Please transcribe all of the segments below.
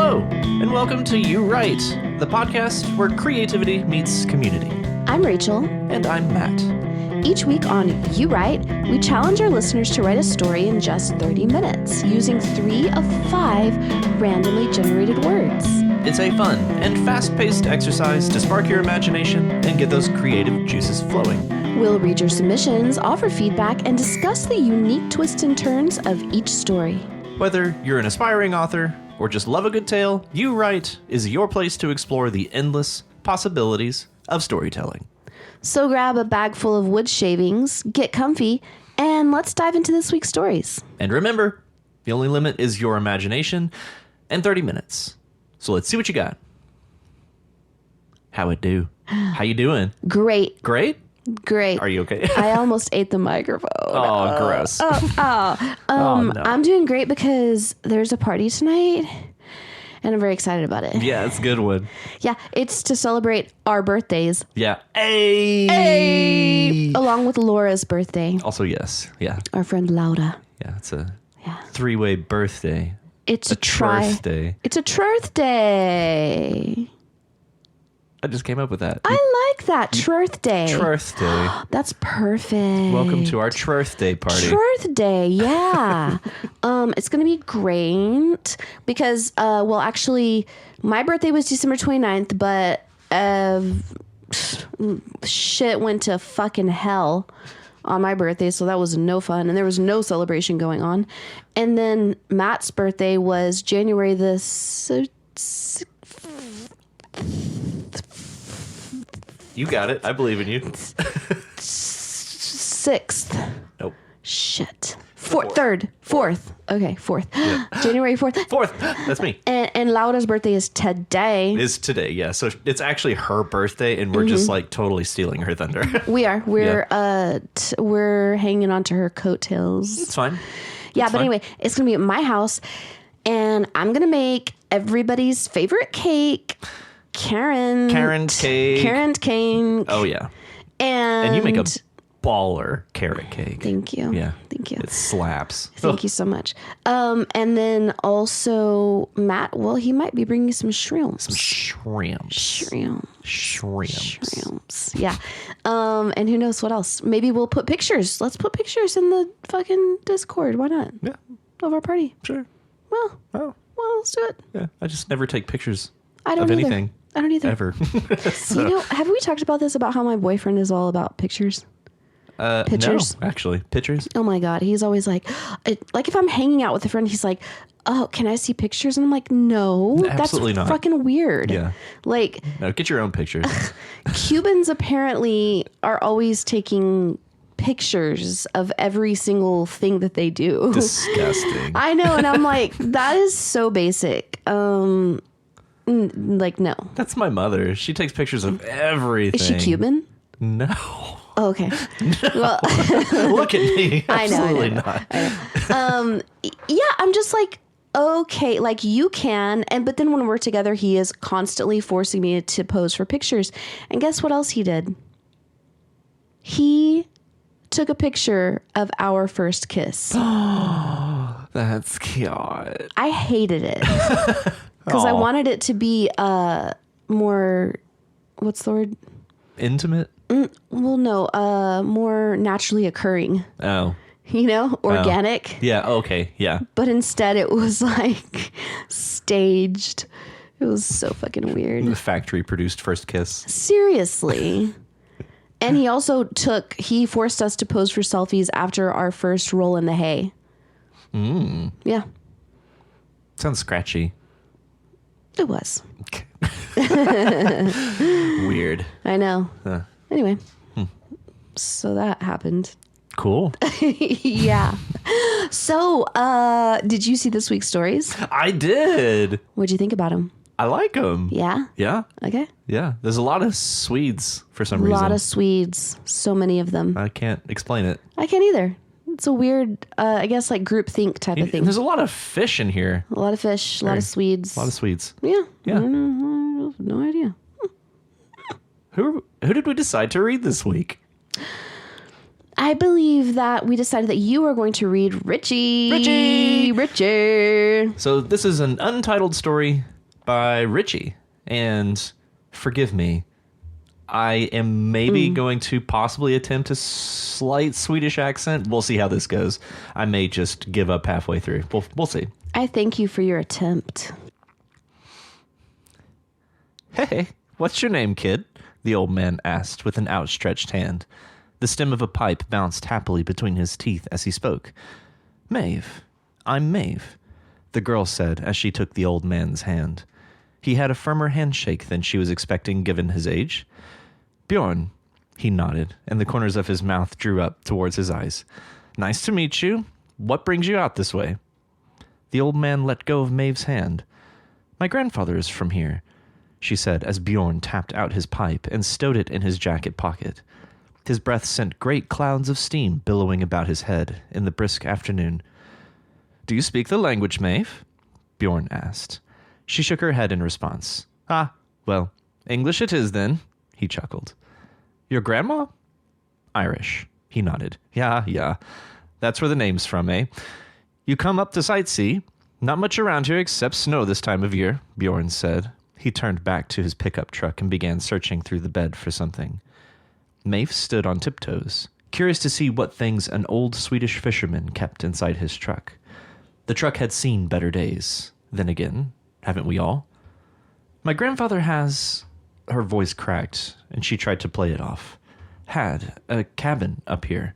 Hello, and welcome to You Write, the podcast where creativity meets community. I'm Rachel. And I'm Matt. Each week on You Write, we challenge our listeners to write a story in just 30 minutes, using 3 of 5 randomly generated words. It's a fun and fast-paced exercise to spark your imagination and get those creative juices flowing. We'll read your submissions, offer feedback, and discuss the unique twists and turns of each story. Whether you're an aspiring author or just love a good tale, You Write is your place to explore the endless possibilities of storytelling. So grab a bag full of wood shavings, get comfy, and let's dive into this week's stories. And remember, the only limit is your imagination and 30 minutes. So let's see what you got. How it do? How you doing? Great. Great? Great. Are you okay? I almost ate the microphone. Oh, gross. No. I'm doing great because there's a party tonight, and I'm very excited about it. Yeah, it's a good one. Yeah, it's to celebrate our birthdays. Yeah. Hey! Along with Laura's birthday. Also, yes. Yeah. Our friend Laura. Yeah, it's a three-way birthday. It's a birthday. It's a birthday. I just came up with that. I like that. Birthday. Birthday. That's perfect. Welcome to our birthday party. Birthday, yeah. It's going to be great because, actually, my birthday was December 29th, but shit went to fucking hell on my birthday, so that was no fun, and there was no celebration going on. And then Matt's birthday was January the 6th. You got it. I believe in you. 6th. Nope. Shit. 4th. Okay, 4th. Yeah. January 4th. 4th. That's me. And Laura's birthday is today. Is today, yeah. So it's actually her birthday, and we're just like totally stealing her thunder. We are. We're hanging on to her coattails. It's fine. Yeah, but anyway, it's going to be at my house, and I'm going to make everybody's favorite cake. Karen's cake. Oh, yeah. And you make a baller carrot cake. Thank you. Yeah. Thank you. It slaps. Thank you so much. And then also Matt, he might be bringing some shrimps. Shrimps. Yeah. And who knows what else? Maybe we'll put pictures. Let's put pictures in the fucking Discord. Why not? Yeah. Of our party. Sure. Well, let's do it. Yeah. I just never take pictures of anything. I don't either. Ever. So. Have we talked about this, about how my boyfriend is all about pictures? Pictures? No, actually. Pictures? Oh my God. He's always like if I'm hanging out with a friend, he's like, oh, can I see pictures? And I'm like, no, absolutely that's not. Fucking weird. Yeah. Like, no, get your own pictures. Cubans apparently are always taking pictures of every single thing that they do. Disgusting. I know. And I'm like, that is so basic. Like, no. That's my mother. She takes pictures of everything. Is she Cuban? No. Oh, okay. No. Well, look at me. Absolutely not. Yeah, I'm just like, okay, like you can. But then when we're together, he is constantly forcing me to pose for pictures. And guess what else he did? He took a picture of our first kiss. That's cute. I hated it. Because I wanted it to be more, what's the word? Intimate? More naturally occurring. Oh. Organic. Oh. Yeah, okay, yeah. But instead it was like staged. It was so fucking weird. The factory produced first kiss. Seriously. And he forced us to pose for selfies after our first roll in the hay. Yeah. Sounds scratchy. It was. Weird. I know. Anyway. So that happened. Cool. Yeah. So, did you see this week's stories? I did. What'd you think about them? I like them. Yeah? Yeah. Okay. Yeah. There's a lot of Swedes for some reason. A lot of Swedes. So many of them. I can't explain it. I can't either. It's a weird, I guess, like groupthink type of thing. There's a lot of fish in here. A lot of fish, a lot of Swedes. A lot of Swedes. Yeah. Yeah. I have no idea. Who did we decide to read this week? I believe that we decided that you are going to read Richie. So this is an untitled story by Richie. And forgive me, I am maybe going to possibly attempt a slight Swedish accent. We'll see how this goes. I may just give up halfway through. We'll see. I thank you for your attempt. Hey, what's your name, kid? The old man asked with an outstretched hand. The stem of a pipe bounced happily between his teeth as he spoke. Maeve. I'm Maeve, the girl said as she took the old man's hand. He had a firmer handshake than she was expecting given his age. Bjorn. He nodded, and the corners of his mouth drew up towards his eyes. Nice to meet you. What brings you out this way? The old man let go of Maeve's hand. My grandfather is from here, she said as Bjorn tapped out his pipe and stowed it in his jacket pocket. His breath sent great clouds of steam billowing about his head in the brisk afternoon. Do you speak the language, Maeve? Bjorn asked. She shook her head in response. Ah, well, English it is then, he chuckled. Your grandma? Irish, he nodded. Yeah. That's where the name's from, eh? You come up to sightsee? Not much around here except snow this time of year, Bjorn said. He turned back to his pickup truck and began searching through the bed for something. Maeve stood on tiptoes, curious to see what things an old Swedish fisherman kept inside his truck. The truck had seen better days. Then again, haven't we all? My grandfather has... Her voice cracked, and she tried to play it off. Had a cabin up here.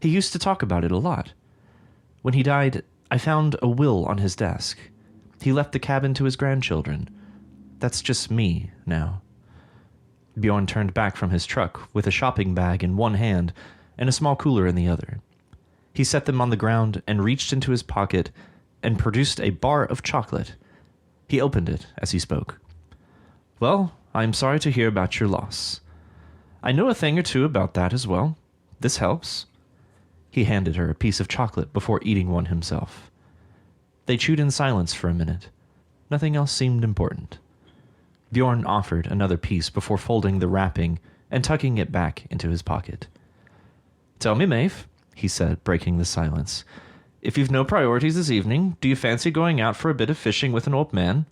He used to talk about it a lot. When he died, I found a will on his desk. He left the cabin to his grandchildren. That's just me now. Bjorn turned back from his truck with a shopping bag in one hand and a small cooler in the other. He set them on the ground and reached into his pocket and produced a bar of chocolate. He opened it as he spoke. Well, I'm sorry to hear about your loss. I know a thing or two about that as well. This helps. He handed her a piece of chocolate before eating one himself. They chewed in silence for a minute. Nothing else seemed important. Bjorn offered another piece before folding the wrapping and tucking it back into his pocket. Tell me, Maeve, he said, breaking the silence. If you've no priorities this evening, do you fancy going out for a bit of fishing with an old man?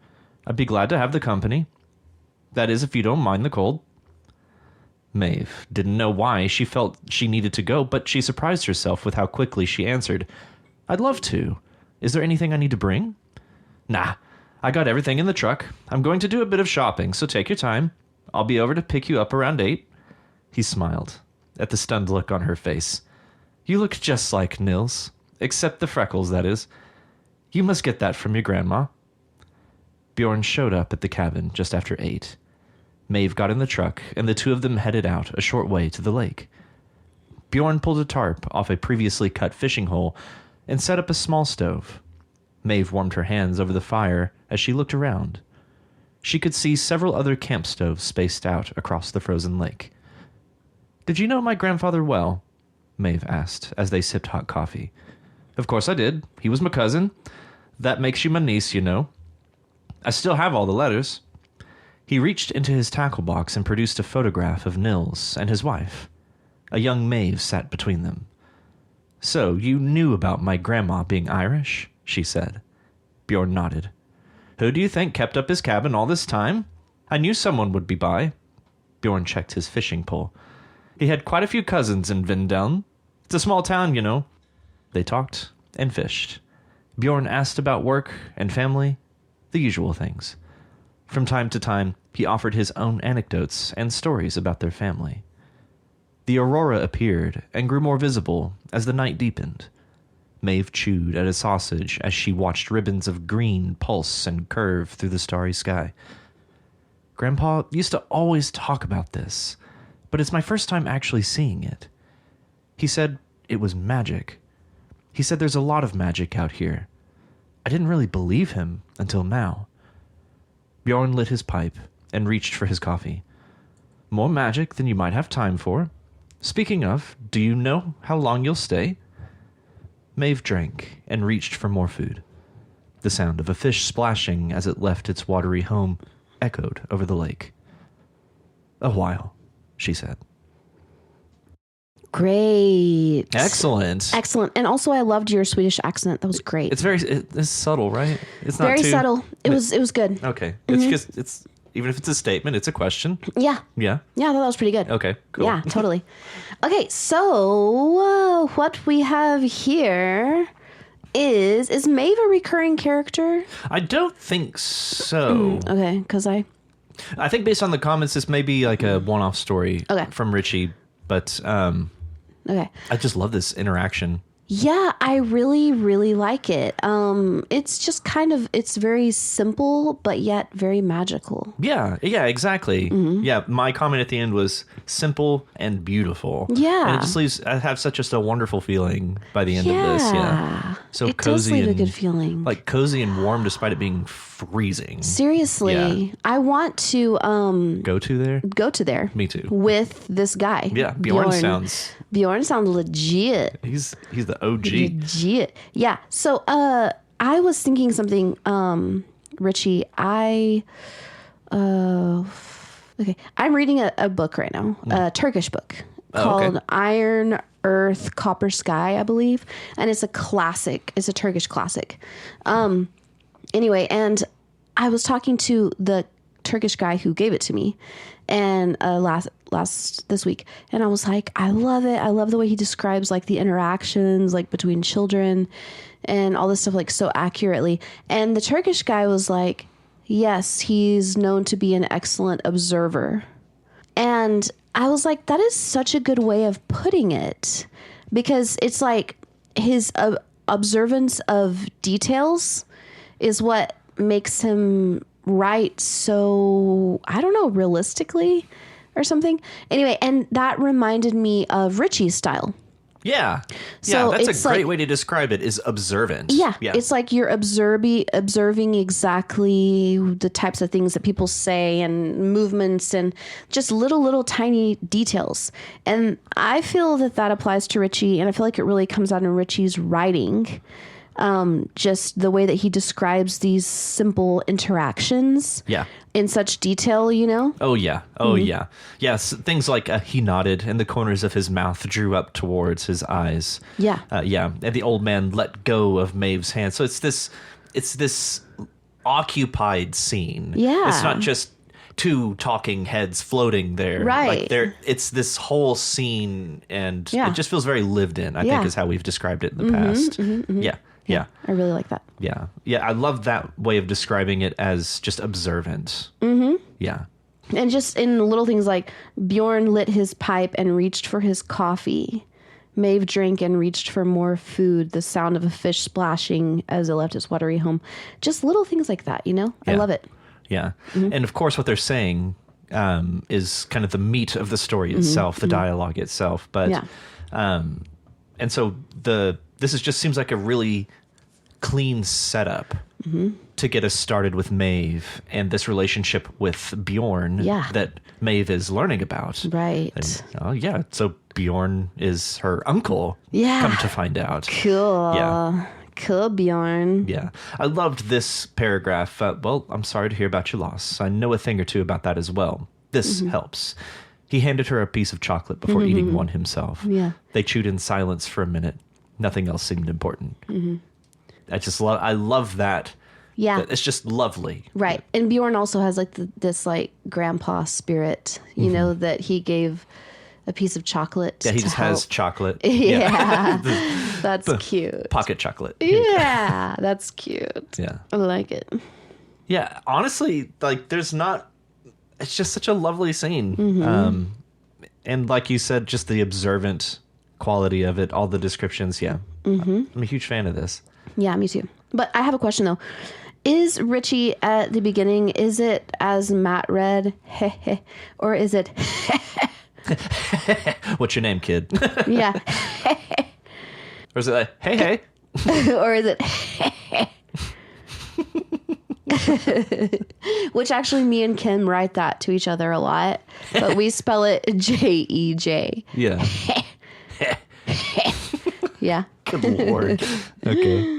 I'd be glad to have the company. That is, if you don't mind the cold. Maeve didn't know why she felt she needed to go, but she surprised herself with how quickly she answered. I'd love to. Is there anything I need to bring? Nah, I got everything in the truck. I'm going to do a bit of shopping, so take your time. I'll be over to pick you up around 8. He smiled at the stunned look on her face. You look just like Nils, except the freckles, that is. You must get that from your grandma. Bjorn showed up at the cabin just after 8. Maeve got in the truck, and the two of them headed out a short way to the lake. Bjorn pulled a tarp off a previously cut fishing hole and set up a small stove. Maeve warmed her hands over the fire as she looked around. She could see several other camp stoves spaced out across the frozen lake. Did you know my grandfather well? Maeve asked as they sipped hot coffee. Of course I did. He was my cousin. That makes you my niece, you know. I still have all the letters. He reached into his tackle box and produced a photograph of Nils and his wife. A young Maeve sat between them. So, you knew about my grandma being Irish? She said. Bjorn nodded. Who do you think kept up his cabin all this time? I knew someone would be by. Bjorn checked his fishing pole. He had quite a few cousins in Vindeln. It's a small town, you know. They talked and fished. Bjorn asked about work and family, the usual things. From time to time, he offered his own anecdotes and stories about their family. The aurora appeared and grew more visible as the night deepened. Maeve chewed at a sausage as she watched ribbons of green pulse and curve through the starry sky. Grandpa used to always talk about this, but it's my first time actually seeing it. He said it was magic. He said there's a lot of magic out here. I didn't really believe him until now. Bjorn lit his pipe and reached for his coffee. More magic than you might have time for. Speaking of, do you know how long you'll stay? Maeve drank and reached for more food. The sound of a fish splashing as it left its watery home echoed over the lake. A while, she said. Great. Excellent. Excellent. And also I loved your Swedish accent. That was great. It's subtle, right? It's not very too subtle. It was good. Okay. It's just even if it's a statement, it's a question. Yeah. Yeah. Yeah, I thought that was pretty good. Okay. Cool. Yeah, totally. Okay, so what we have here is Maeve a recurring character? I don't think so. Okay, because I think based on the comments, this may be like a one-off story Okay. from Richie, but okay. I just love this interaction. Yeah, I really, really like it. It's just it's very simple, but yet very magical. Yeah, exactly. Yeah, my comment at the end was simple and beautiful. Yeah. And it just I have just a wonderful feeling by the end of this. Yeah. So it cozy does leave and a good feeling. like cozy and warm despite it being freezing. Seriously, Yeah. I want to Go to there? go to there. Me too. With this guy. Yeah, Bjorn sounds legit. he's the OG. Legit. Yeah. So I was thinking something, Richie, okay. I'm reading a book right now, a Turkish book called Iron Earth Copper Sky, I believe. And it's a classic. It's a Turkish classic. Anyway, and I was talking to the Turkish guy who gave it to me and this week, and I was like, I love it. I love the way he describes like the interactions like between children and all this stuff like so accurately. And the Turkish guy was like, yes, he's known to be an excellent observer. And I was like, that is such a good way of putting it, because it's like his observance of details is what makes him write so, I don't know, realistically or something. Anyway, and that reminded me of Richie's style. Yeah. So that's it's a great like, way to describe it, is observant. Yeah. It's like you're observing exactly the types of things that people say and movements and just little tiny details. And I feel that applies to Richie, and I feel like it really comes out in Richie's writing. Just the way that he describes these simple interactions. Yeah. In such detail, you know? Oh, yeah. Oh, yeah. Yes, things like he nodded and the corners of his mouth drew up towards his eyes. Yeah. Yeah. And the old man let go of Maeve's hand. So it's this occupied scene. Yeah. It's not just two talking heads floating there. Right. Like it's this whole scene, and Yeah. it just feels very lived in, I Yeah. think is how we've described it in the past. Yeah. Yeah. I really like that. Yeah. Yeah. I love that way of describing it, as just observant. Mm-hmm. Yeah. And just in little things like Bjorn lit his pipe and reached for his coffee. Maeve drank and reached for more food. The sound of a fish splashing as it left its watery home. Just little things like that, you know? I Yeah. love it. Yeah. And of course, what they're saying is kind of the meat of the story itself, the dialogue itself. But, Yeah. and so this seems like a really clean setup to get us started with Maeve and this relationship with Bjorn that Maeve is learning about. Right. And, oh, yeah. So Bjorn is her uncle. Yeah. Come to find out. Cool. Yeah. Cool, Bjorn. Yeah. I loved this paragraph. Well, I'm sorry to hear about your loss. I know a thing or two about that as well. This helps. He handed her a piece of chocolate before eating one himself. Yeah. They chewed in silence for a minute. Nothing else seemed important. I love that. Yeah. It's just lovely. Right. And Bjorn also has like this like grandpa spirit, you know, that he gave a piece of chocolate. Yeah, he to just help. has chocolate. Yeah. That's cute. Pocket chocolate. Yeah, that's cute. Yeah. I like it. Yeah, honestly, like it's just such a lovely scene. And like you said, just the observant quality of it, all the descriptions. Yeah. I'm a huge fan of this. Yeah, me too. But I have a question though. Is Richie at the beginning, is it as Matt read, or is it What's your name, kid? yeah, Or is it like, hey? or is it which actually me and Kim write that to each other a lot, but we spell it Jej. Yeah. Yeah. Good Lord. Okay.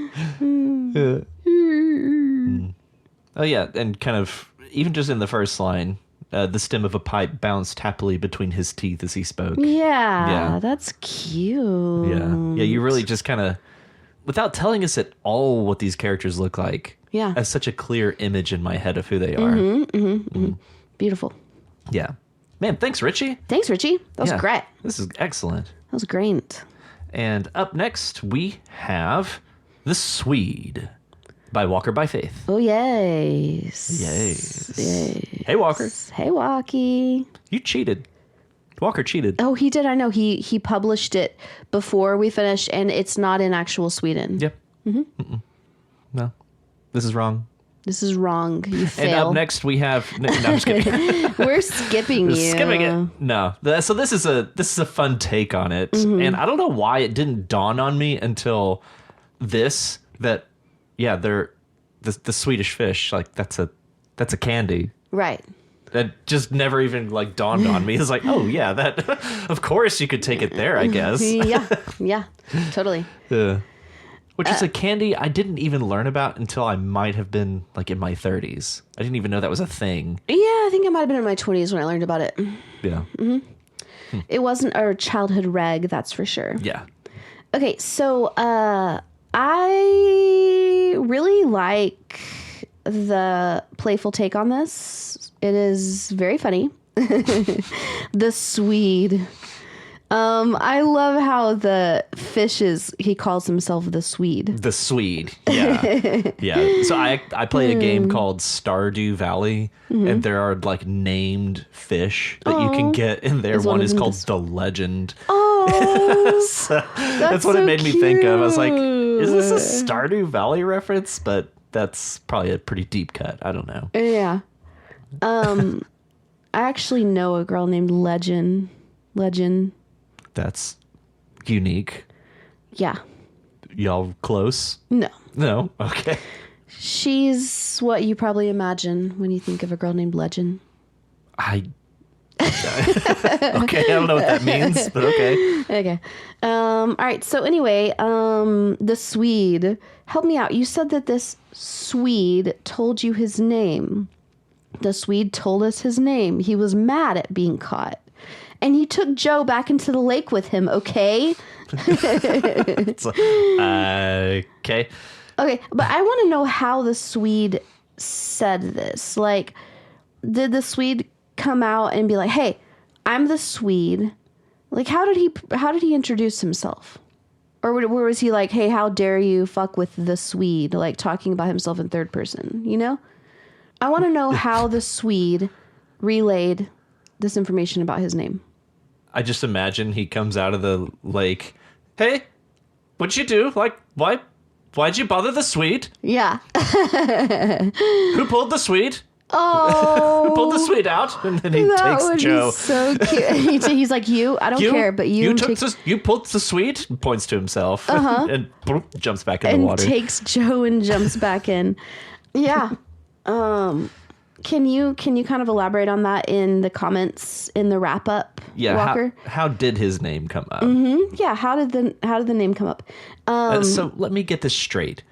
Oh, yeah. And kind of, even just in the first line, The stem of a pipe bounced happily between his teeth as he spoke. Yeah. That's cute. Yeah. You really just kind of, without telling us at all what these characters look like, Yeah. as such a clear image in my head of who they are. Beautiful. Yeah. Man, thanks, Richie. Thanks, Richie. That was great. This is excellent. That was great. And up next, we have The Swede by Walker by Faith. Oh, yes. Yes. Hey, Walker. Hey, Walkie. You cheated. Walker cheated. Oh, he did. I know. He published it before we finished, and it's not in actual Sweden. Yep. No. This is wrong. This is wrong. You fail. And up next we have. No, I'm just kidding. We're skipping you. Skipping it. No. So this is a fun take on it, and I don't know why it didn't dawn on me until this that they're the Swedish fish, like that's a candy. Right. That just never even like dawned on me. It's like, oh yeah, that of course you could take it there, I guess. Yeah, totally. Which is a candy I didn't even learn about until I might have been like in my 30s. I didn't even know that was a thing. Yeah, I think I might have been in my 20s when I learned about it. Yeah. It wasn't our childhood reg, that's for sure. Yeah. Okay, so I really like the playful take on this. It is very funny. The Swede. I love how the fish he calls himself the Swede. The Swede. Yeah. Yeah. So I play a game called Stardew Valley, and there are like named fish that you can get in there. One is called The Legend. Oh, so that's what so it made me think of. I was like, cute. is this a Stardew Valley reference? But that's probably a pretty deep cut. I don't know. Yeah. I actually know a girl named Legend. That's unique. Yeah. Y'all close? No. No? Okay. She's what you probably imagine when you think of a girl named Legend. Okay, I don't know what that means, but okay. Okay. All right. So anyway, the Swede. Help me out. You said that this Swede told you his name. The Swede told us his name. He was mad at being caught. And he took Joe back into the lake with him, okay? Okay. Okay, but I want to know how the Swede said this. Like, did the Swede come out and be like, "Hey, I'm the Swede"? Like, how did he introduce himself? Or was he like, "Hey, how dare you fuck with the Swede?" Like, talking about himself in third person, you know? I want to know how the Swede relayed this information about his name. I just imagine he comes out of the lake. Hey, what'd you do? Like, why'd you bother the Swede? Yeah. Who pulled the Swede? Oh. Who pulled the Swede out? And then he That takes would Joe. Be so cute. He's like, you? I don't care, but you you pulled the Swede? Points to himself. And boop, jumps back in the water. And takes Joe and jumps back in. Yeah. Can you kind of elaborate on that in the comments in the wrap up, Yeah, Walker? how did his name come up? Yeah, how did the name come up? So let me get this straight.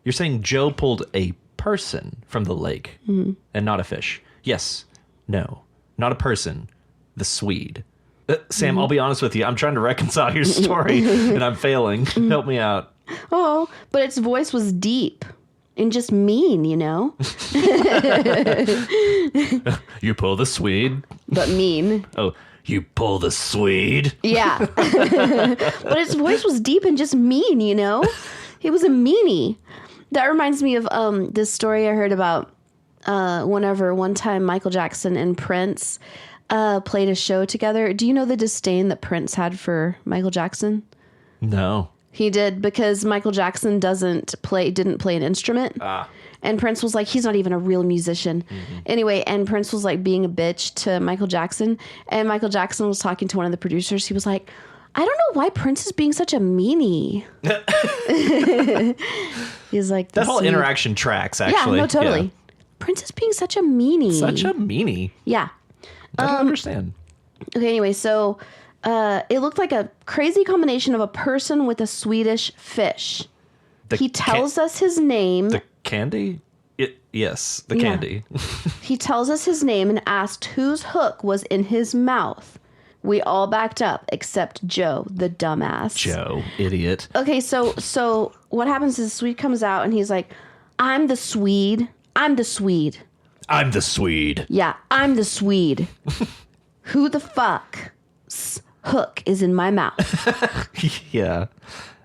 You're saying Joe pulled a person from the lake and not a fish. Yes. No. Not a person. The Swede. Sam, I'll be honest with you. I'm trying to reconcile your story and I'm failing. Help me out. Oh, but its voice was deep. And just mean, you know? You pull the Swede. But mean. Oh, you pull the Swede. Yeah. But his voice was deep and just mean, you know? He was a meanie. That reminds me of this story I heard about one time Michael Jackson and Prince played a show together. Do you know the disdain that Prince had for Michael Jackson? No. He did, because Michael Jackson didn't play an instrument. And Prince was like, he's not even a real musician. Anyway, and Prince was like being a bitch to Michael Jackson. And Michael Jackson was talking to one of the producers. He was like, I don't know why Prince is being such a meanie. He's like, that whole interaction tracks, actually. Yeah, no, totally. Yeah. Prince is being such a meanie. Such a meanie? Yeah. I don't understand. Okay, anyway, so it looked like a crazy combination of a person with a Swedish fish. He tells us his name. The candy? Yes, the Yeah. candy. He tells us his name and asked whose hook was in his mouth. We all backed up except Joe, the dumbass. Joe, idiot. Okay, so what happens is the Swede comes out and he's like, I'm the Swede. I'm the Swede. I'm the Swede. Yeah, I'm the Swede. Who the fuck's hook is in my mouth? Yeah.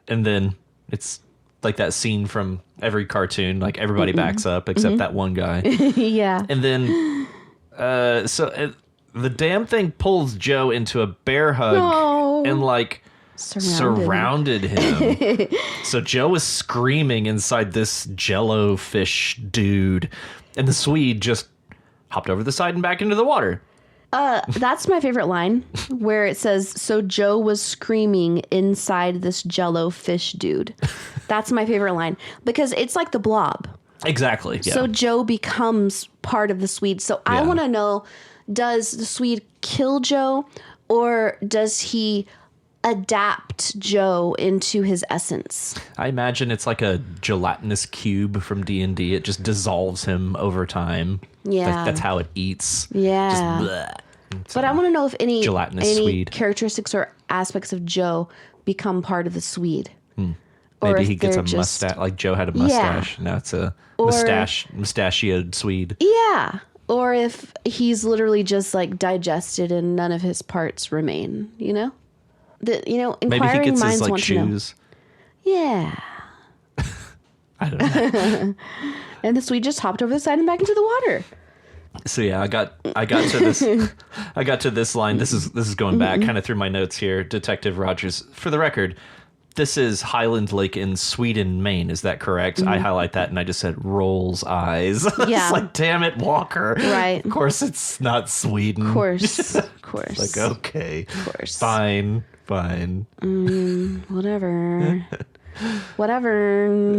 And then it's like that scene from every cartoon, like everybody backs up except that one guy. Yeah. And then, the damn thing pulls Joe into a bear hug No. and like surrounded him. So Joe is screaming inside this jello fish dude, and the Swede just hopped over the side and back into the water. That's my favorite line where it says, so Joe was screaming inside this jello fish dude. That's my favorite line because it's like the Blob. Exactly. Yeah. So Joe becomes part of the Swede. So I Yeah. want to know, does the Swede kill Joe or does he adapt Joe into his essence? I imagine it's like a gelatinous cube from D&D. It just dissolves him over time. Yeah. That's how it eats. Yeah. Just bleh. But I want to know if any Gelatinous Swede. characteristics or aspects of Joe become part of the Swede. Or Maybe if he gets a they're just- mustache. Like Joe had a mustache. Now it's a mustachioed Swede. Yeah. Or if he's literally just like digested and none of his parts remain, you know? Maybe he Inquiring gets minds his like want to know. shoes. Yeah. I don't know. And the Swede just hopped over the side and back into the water. So yeah, I got to this I got to this line. This is going back kind of through my notes here. Detective Rogers, for the record, this is Highland Lake in Sweden, Maine. Is that correct? I highlight that and I just said rolls eyes. Yeah. It's like, damn it, Walker. Right. Of course it's not Sweden. Of course. Of course. Like, okay. Of course. Fine. Whatever. Whatever.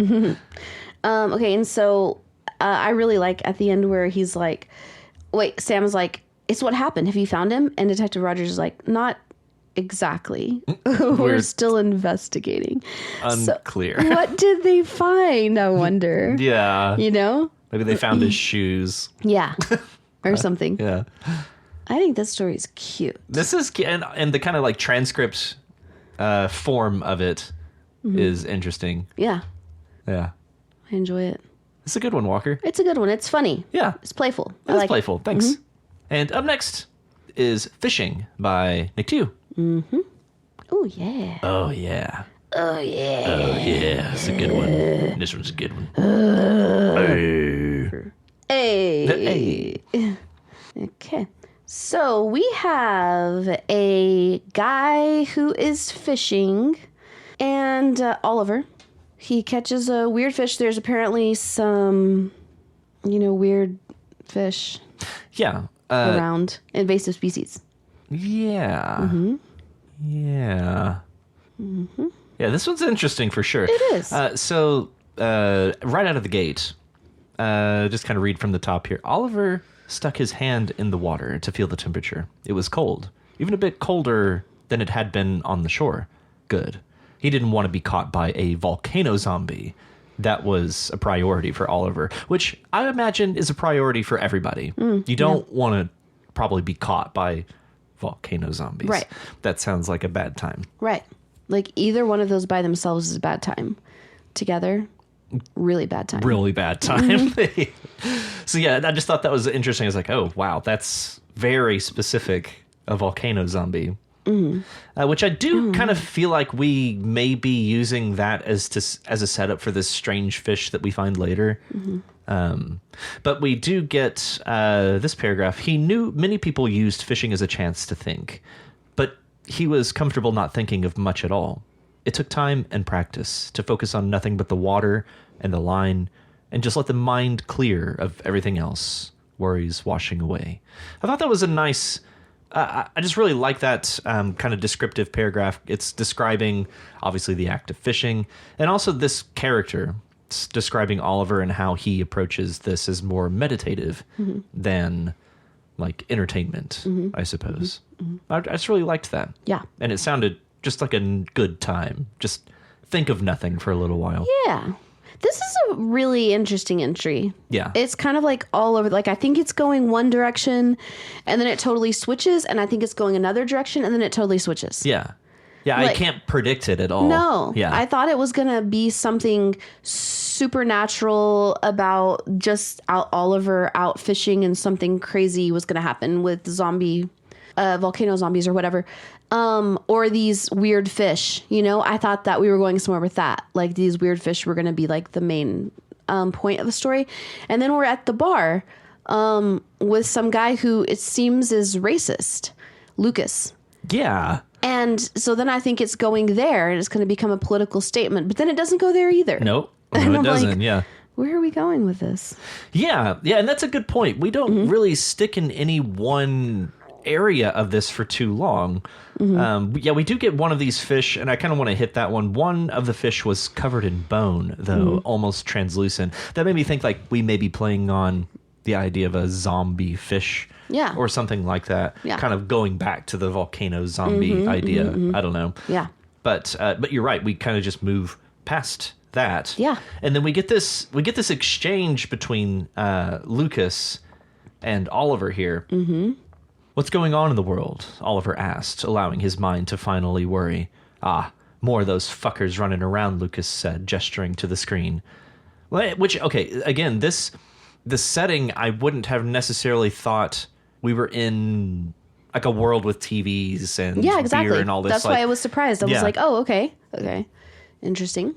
Okay, and so I really like at the end where he's like, wait, Sam is like, it's what happened. Have you found him? And Detective Rogers is like, not exactly. We're still investigating. Unclear. So, what did they find, I wonder? Yeah. You know? Maybe they found his shoes. Yeah. Or something. Yeah. I think this story is cute. This is, and the kind of like transcript form of it is interesting. Yeah. Yeah. I enjoy it. It's a good one, Walker. It's a good one. It's funny. Yeah. It's playful. I It's like playful. Thanks. And up next is Fishing by Nick Tew. it. Oh, yeah. Oh, yeah. Oh, yeah. Oh, yeah. It's a good one. This one's a good one. Hey. Okay. So we have a guy who is fishing, and Oliver. He catches a weird fish. There's apparently some, weird fish Yeah. around, invasive species. Yeah. Yeah. Yeah, this one's interesting for sure. It is. So, right out of the gate, just kind of read from the top here. Oliver stuck his hand in the water to feel the temperature. It was cold, even a bit colder than it had been on the shore. Good. He didn't want to be caught by a volcano zombie. That was a priority for Oliver, which I imagine is a priority for everybody. You don't want to probably be caught by volcano zombies. Right. That sounds like a bad time. Right. Like either one of those by themselves is a bad time. Together, really bad time. Really bad time. So yeah, I just thought that was interesting. I was like, oh, wow, that's very specific, a volcano zombie. Which I do kind of feel like we may be using that as a setup for this strange fish that we find later. But we do get this paragraph. He knew many people used fishing as a chance to think, but he was comfortable not thinking of much at all. It took time and practice to focus on nothing but the water and the line and just let the mind clear of everything else, worries washing away. I thought that was a nice... I just really like that kind of descriptive paragraph. It's describing, obviously, the act of fishing, and also this character. It's describing Oliver and how he approaches this as more meditative than, like, entertainment, I suppose. I just really liked that. Yeah. And it sounded just like a good time. Just think of nothing for a little while. Yeah. This is a really interesting entry. Yeah. It's kind of like all over. Like, I think it's going one direction and then it totally switches. And I think it's going another direction and then it totally switches. Yeah. Yeah, Like, I can't predict it at all. No. Yeah. I thought it was going to be something supernatural about just Oliver out fishing and something crazy was going to happen with volcano zombies or whatever. Or these weird fish, I thought that we were going somewhere with that. Like, these weird fish were going to be like the main point of the story. And then we're at the bar with some guy who it seems is racist, Lucas. Yeah. And so then I think it's going there and it's going to become a political statement. But then it doesn't go there either. Nope. And No, I'm it doesn't. like, Yeah. Where are we going with this? Yeah. Yeah. And that's a good point. We don't really stick in any one area of this for too long. Yeah, we do get one of these fish, and I kind of want to hit that one. One of the fish was covered in bone, though, almost translucent. That made me think like we may be playing on the idea of a zombie fish. Yeah. Or something like that. Yeah. Kind of going back to the volcano zombie idea. I don't know. Yeah. But you're right. We kind of just move past that. Yeah. And then we get this exchange between Lucas and Oliver here. Mm-hmm. What's going on in the world? Oliver asked, allowing his mind to finally worry. Ah, more of those fuckers running around, Lucas said, gesturing to the screen. Which, okay, again, the setting, I wouldn't have necessarily thought we were in like a world with TVs and beer and all this. That's why I was surprised. I was like, oh, okay. Interesting.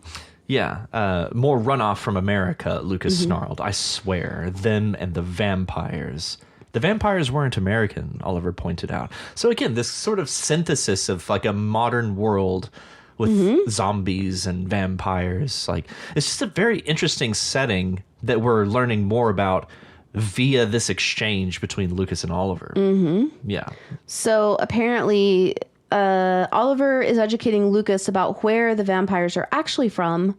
Yeah. More runoff from America, Lucas snarled. I swear, them and the vampires. The vampires weren't American, Oliver pointed out. So again, this sort of synthesis of like a modern world with zombies and vampires. Like, it's just a very interesting setting that we're learning more about via this exchange between Lucas and Oliver. Yeah. So apparently, Oliver is educating Lucas about where the vampires are actually from,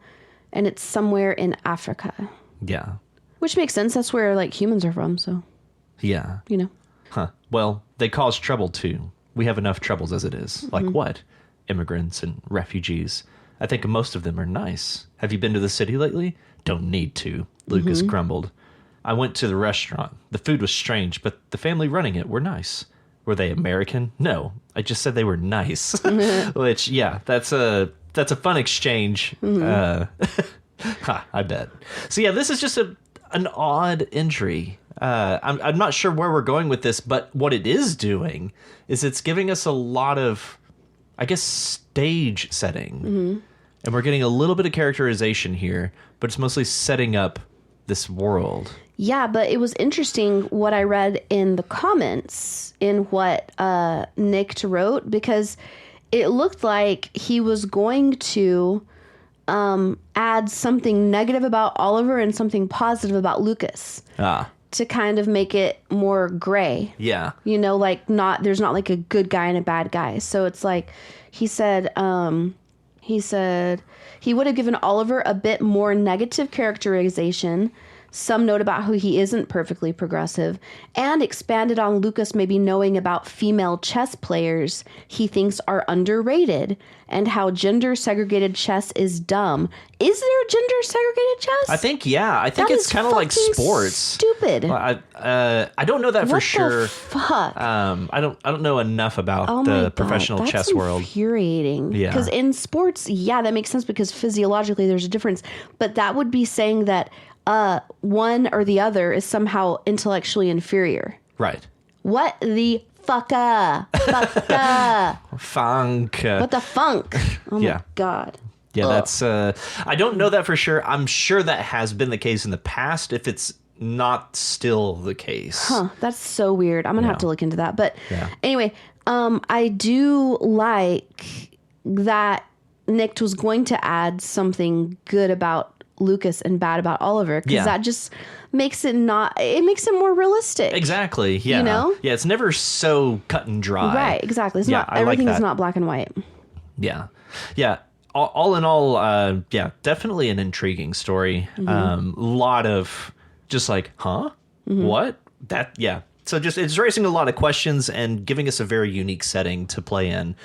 and it's somewhere in Africa. Yeah. Which makes sense. That's where like humans are from. So, Yeah. Huh. Well, they cause trouble too. We have enough troubles as it is. Like what? Immigrants and refugees. I think most of them are nice. Have you been to the city lately? Don't need to, Lucas grumbled. I went to the restaurant. The food was strange, but the family running it were nice. Were they American? No, I just said they were nice. Which, yeah, that's a fun exchange. I bet. So yeah, this is just an odd entry. I'm not sure where we're going with this, but what it is doing is it's giving us a lot of, I guess, stage setting. And we're getting a little bit of characterization here, but it's mostly setting up this world. Yeah, but it was interesting what I read in the comments in what Nick wrote, because it looked like he was going to add something negative about Oliver and something positive about Lucas. To kind of make it more gray. Yeah. Like there's not like a good guy and a bad guy. So it's like he said he would have given Oliver a bit more negative characterization, some note about how he isn't perfectly progressive, and expanded on Lucas maybe knowing about female chess players he thinks are underrated, and how gender-segregated chess is dumb. Is there gender-segregated chess? I think it's kind of like sports. Stupid. Well, I don't know that for sure. What the fuck? I don't know enough about the professional chess world. That's infuriating. Yeah. Because in sports, that makes sense because physiologically there's a difference. But that would be saying that one or the other is somehow intellectually inferior. Right. What the fucka? Funk. What the funk? Oh Yeah. my God. Yeah, that's I don't know that for sure. I'm sure that has been the case in the past, if it's not still the case. Huh, that's so weird. I'm gonna have to look into that. But Yeah. anyway, I do like that Nick was going to add something good about Lucas and bad about Oliver, because that just makes it makes it more realistic. Exactly. Yeah. Yeah, it's never so cut and dry. Right, exactly. It's not I everything like is that. not black and white. Yeah. Yeah. All in all, definitely an intriguing story. Lot of just like, huh? What? That, yeah. So just, it's raising a lot of questions and giving us a very unique setting to play in.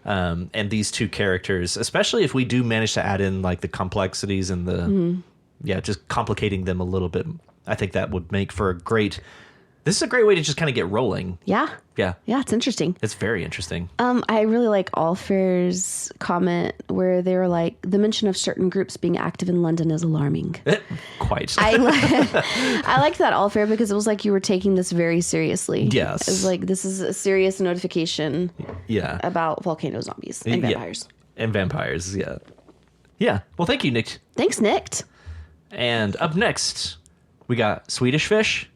And these two characters, especially if we do manage to add in like the complexities and the just complicating them a little bit. I think that would make for this is a great way to just kind of get rolling. Yeah. Yeah. Yeah, it's interesting. It's very interesting. I really like Allfair's comment where they were like, the mention of certain groups being active in London is alarming. Quite. I liked that Allfair because it was like you were taking this very seriously. Yes. It was like, this is a serious notification about volcano zombies and vampires. And vampires, yeah. Yeah. Well, thank you, Nick. Thanks, Nick. And up next, we got Swedish Fish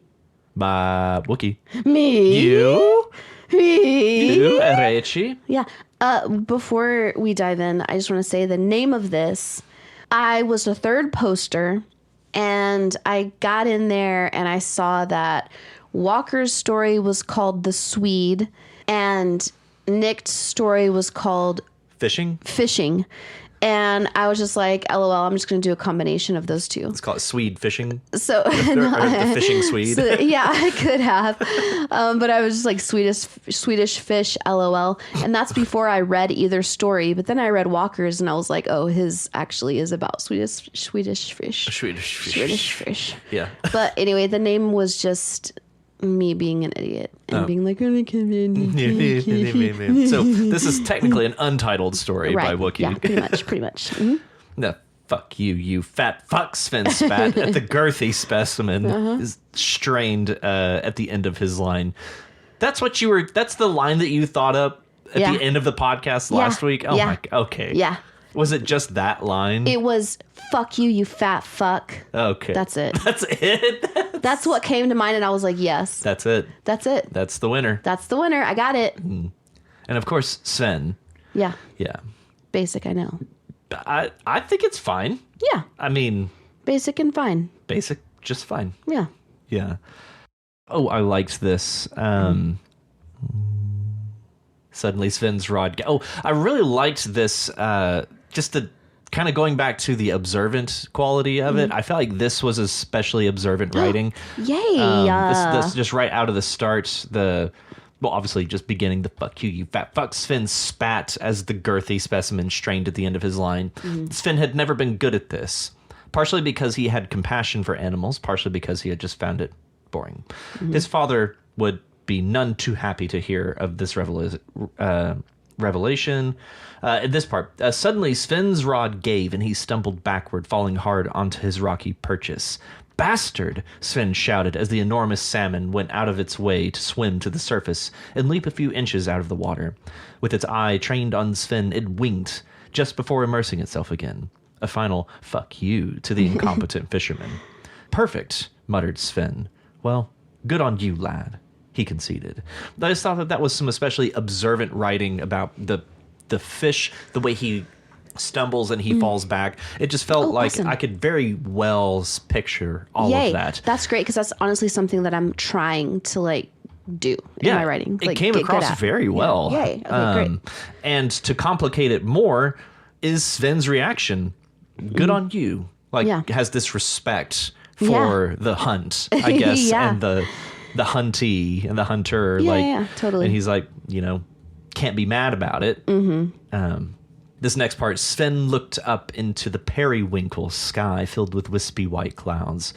by Wookie. Me. You, Me. Richie. Yeah. Before we dive in, I just want to say the name of this. I was the third poster, and I got in there and I saw that Walker's story was called The Swede, and Nick's story was called Fishing. And I was just like, LOL, I'm just going to do a combination of those two. Let's call it Swede fishing. So, or the fishing Swede. So, yeah, I could have. But I was just like Swedish fish, LOL. And that's before I read either story. But then I read Walker's and I was like, oh, his actually is about Swedish fish. Swedish fish. Yeah. But anyway, the name was just me being an idiot and being like, oh, so this is technically an untitled story by Wookie. Yeah, pretty much. Mm-hmm. No, fuck you fat fuck. Sven spat at the girthy specimen is strained at the end of his line. That's the line that you thought up at the end of the podcast last week? Oh my, okay. Yeah. Was it just that line? It was, fuck you fat fuck. Okay. That's it. That's it? That's what came to mind, and I was like, yes. That's it. That's it. That's the winner. That's the winner. I got it. And of course, Sven. Yeah. Yeah. Basic, I know. I think it's fine. Yeah. I mean... Basic and fine. Basic, just fine. Yeah. Yeah. Oh, I liked this. Suddenly Sven's rod... Oh, I really liked this... just the kind of going back to the observant quality of it. I felt like this was especially observant writing. Yay! This just right out of the start, obviously just beginning the fuck you fat fuck. Sven spat as the girthy specimen strained at the end of his line. Sven had never been good at this, partially because he had compassion for animals, partially because he had just found it boring. His father would be none too happy to hear of this revelation. In this part, suddenly Sven's rod gave and he stumbled backward, falling hard onto his rocky purchase. Bastard! Sven shouted as the enormous salmon went out of its way to swim to the surface and leap a few inches out of the water. With its eye trained on Sven, it winked just before immersing itself again. A final fuck you to the incompetent fisherman. Perfect, muttered Sven. Well, good on you, lad, he conceded. I just thought that was some especially observant writing about the fish, the way he stumbles and he falls back. It just felt like awesome. I could very well picture all of that. That's great, because that's honestly something that I'm trying to do in my writing. It came across very well. Yeah. Yay. Okay, great. And to complicate it more is Sven's reaction. Good on you. Has this respect for the hunt, I guess, and the huntee and the hunter. Totally. And he's like, can't be mad about it. This next part, Sven looked up into the periwinkle sky filled with wispy white clouds.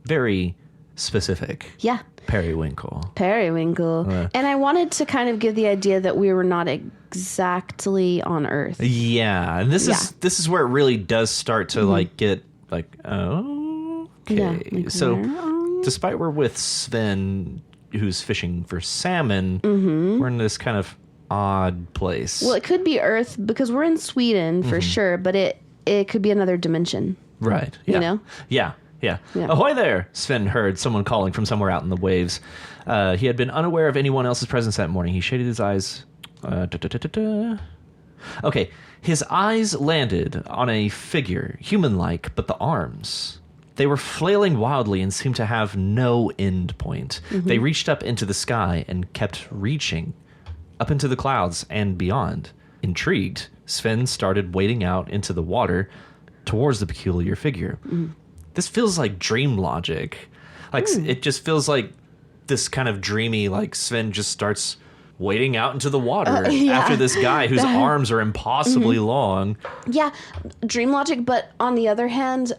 Very specific. Yeah. Periwinkle. And I wanted to kind of give the idea that we were not exactly on Earth. Yeah. And this is where it really does start to get okay. Yeah, so despite we're with Sven, who's fishing for salmon, we're in this kind of odd place. Well, it could be Earth because we're in Sweden for sure, but it could be another dimension. Right. Yeah. Yeah. Ahoy there, Sven heard someone calling from somewhere out in the waves. He had been unaware of anyone else's presence that morning. He shaded his eyes. Okay. His eyes landed on a figure, human-like, but the arms... They were flailing wildly and seemed to have no end point. They reached up into the sky and kept reaching, up into the clouds and beyond. Intrigued, Sven started wading out into the water towards the peculiar figure. This feels like dream logic. It just feels like this kind of dreamy, Sven just starts wading out into the water after this guy whose arms are impossibly long. Yeah, dream logic, but on the other hand...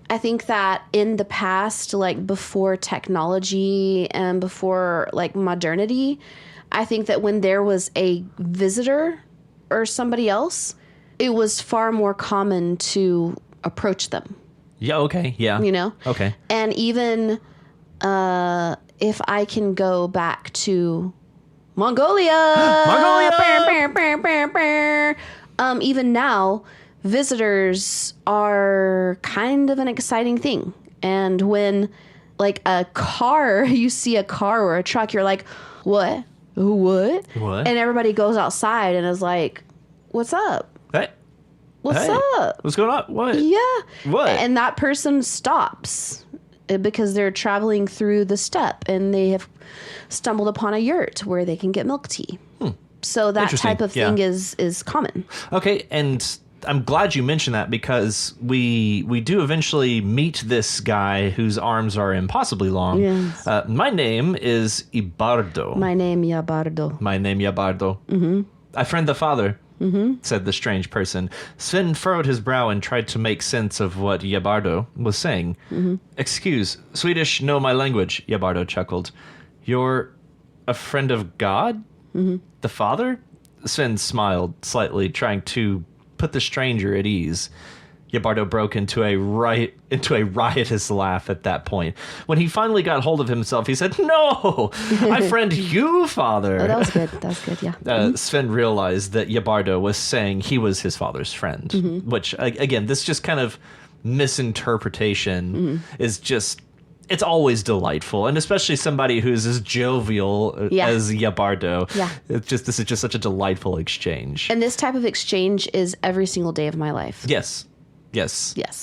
I think that in the past, like before technology and before like modernity, I think that when there was a visitor or somebody else, it was far more common to approach them. Yeah, okay, yeah. You know? Okay. And even if I can go back to Mongolia. Even now, visitors are kind of an exciting thing. And when like you see a car or a truck, you're like, what? What? What? And everybody goes outside and is like, what's up? Hey. What's Hey. up? What's going on? What? Yeah. What? And that person stops because they're traveling through the steppe and they have stumbled upon a yurt where they can get milk tea. So that type of thing is common. Okay, and I'm glad you mentioned that because we do eventually meet this guy whose arms are impossibly long. Yes. My name is Ibardo. My name Yabardo. Mm-hmm. I friend the father, said the strange person. Sven furrowed his brow and tried to make sense of what Yabardo was saying. Excuse, Swedish know my language, Yabardo chuckled. You're a friend of God? The father? Sven smiled slightly, trying to put the stranger at ease. Yabardo broke into a riotous laugh at that point. When he finally got hold of himself, he said, "No, I friend you, father." Oh, that was good. That was good, yeah. Sven realized that Yabardo was saying he was his father's friend, which, again, this just kind of misinterpretation is just... It's always delightful, and especially somebody who's as jovial as Yabardo. Yeah. This is just such a delightful exchange. And this type of exchange is every single day of my life. Yes.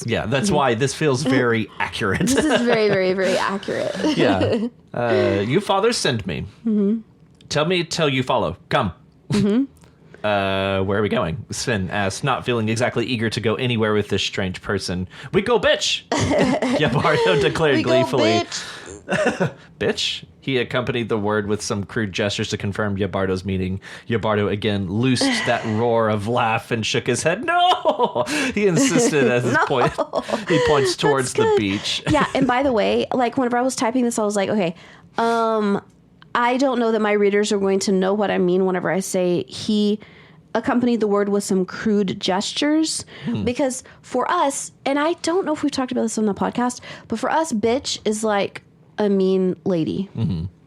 Yeah, that's why this feels very accurate. This is very, very, very accurate. Yeah. You fathers send me. Tell you follow. Come. Where are we going? Sven asked, not feeling exactly eager to go anywhere with this strange person. We go, bitch! Yabardo declared gleefully. Bitch. Bitch? He accompanied the word with some crude gestures to confirm Yabardo's meaning. Yabardo again loosed that roar of laugh and shook his head. No! He insisted at his point. He points towards the beach. Yeah, and by the way, like whenever I was typing this, I was like, okay, I don't know that my readers are going to know what I mean whenever I say he accompanied the word with some crude gestures. Because for us, and I don't know if we've talked about this on the podcast, but for us, bitch is like a mean lady.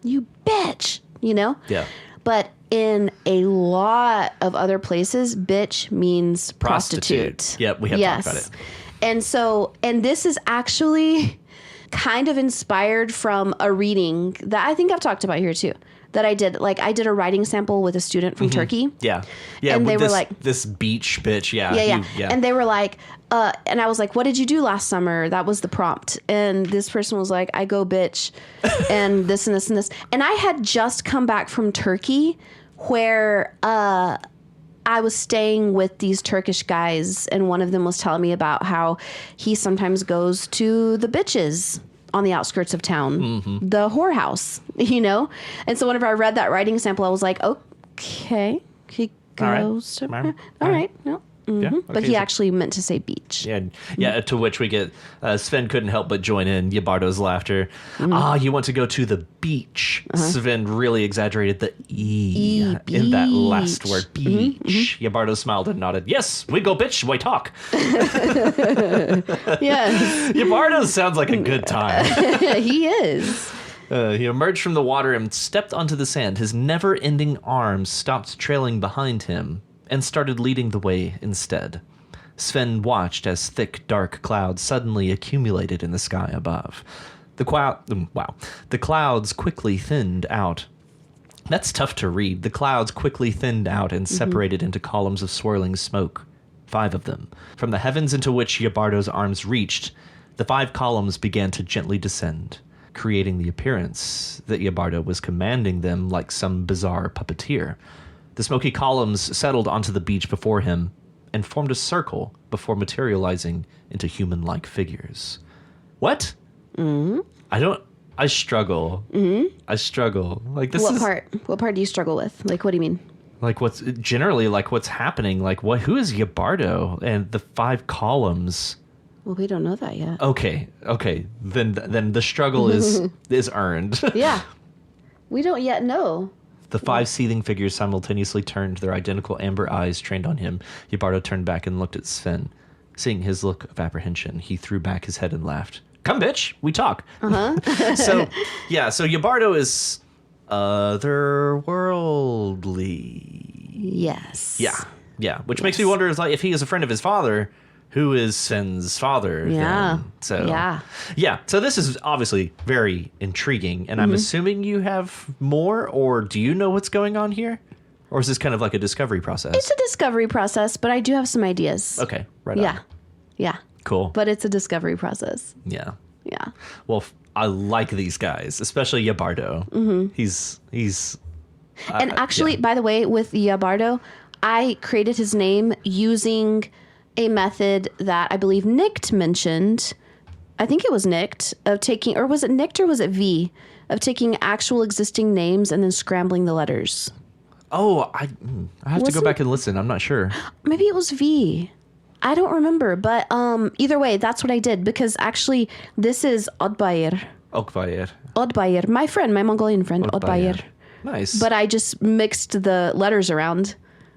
You bitch, you know? Yeah. But in a lot of other places, bitch means prostitute. Yep, we have talked about it. And this is actually kind of inspired from a reading that I think I've talked about here too, that I did. Like I did a writing sample with a student from Turkey. Yeah. And they were like, this beach bitch. Yeah. Yeah. And they were like, and I was like, what did you do last summer? That was the prompt. And this person was like, I go bitch and this and this and this. And I had just come back from Turkey where, I was staying with these Turkish guys, and one of them was telling me about how he sometimes goes to the bitches on the outskirts of town, the whorehouse, you know? And so whenever I read that writing sample, I was like, okay, he goes to... All right, no. Yeah, okay, But he actually meant to say beach. Yeah. To which we get Sven couldn't help but join in Yabardo's laughter. You want to go to the beach? Sven really exaggerated the e in that last word, beach. Yabardo smiled and nodded. Yes, we go, bitch. We talk. Yes, Yabardo sounds like a good time. he is. He emerged from the water and stepped onto the sand. His never-ending arms stopped trailing behind him and started leading the way instead. Sven watched as thick, dark clouds suddenly accumulated in the sky above. The clouds quickly thinned out. That's tough to read. The clouds quickly thinned out and separated into columns of swirling smoke. 5 of them. From the heavens into which Yabardo's arms reached, the 5 columns began to gently descend, creating the appearance that Yabardo was commanding them like some bizarre puppeteer. The smoky columns settled onto the beach before him and formed a circle before materializing into human-like figures. What? I struggle. I struggle. Like this What part? What part do you struggle with? Like, what do you mean? Like what's happening? Like who is Yabardo? And the 5 columns. Well, we don't know that yet. Okay. Then the struggle is earned. Yeah. We don't yet know. The 5 seething figures simultaneously turned, their identical amber eyes trained on him. Yabardo turned back and looked at Sven. Seeing his look of apprehension, he threw back his head and laughed. Come, bitch, we talk. Uh-huh. So Yabardo is otherworldly. Yes. Yeah. Which makes me wonder if he is a friend of his father, who is Sven's father? Yeah. Then? So So this is obviously very intriguing, and I'm assuming you have more, or do you know what's going on here? Or is this kind of like a discovery process? It's a discovery process, but I do have some ideas. Okay, right on. Yeah. Cool. But it's a discovery process. Yeah. Yeah. Well, I like these guys, especially Yabardo. Mm-hmm. He's and actually, by the way, with Yabardo, I created his name using a method that I believe Nicked mentioned. I think it was Nicked, of taking, or was it Nicked or was it V? Of taking actual existing names and then scrambling the letters. Oh, I have to go back and listen. I'm not sure. Maybe it was V. I don't remember, but either way, that's what I did, because actually this is Oddbayer. Oddbayer. My friend, my Mongolian friend, Oddbayer. Nice. But I just mixed the letters around.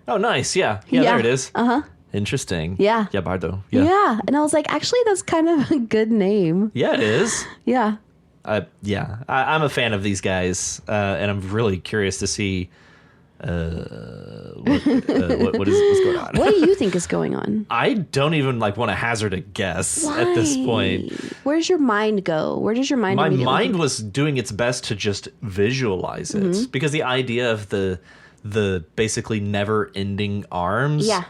Oh, nice. Yeah, there it is. Uh-huh. Interesting. Yeah. Yabardo. Yeah. And I was like, actually, that's kind of a good name. Yeah, it is. Yeah. I'm a fan of these guys, and I'm really curious to see what's going on. What do you think is going on? I don't even want to hazard a guess at this point. Where's your mind go? Where does your mind? My mind was doing its best to just visualize it, because the idea of the basically never-ending arms. Yeah.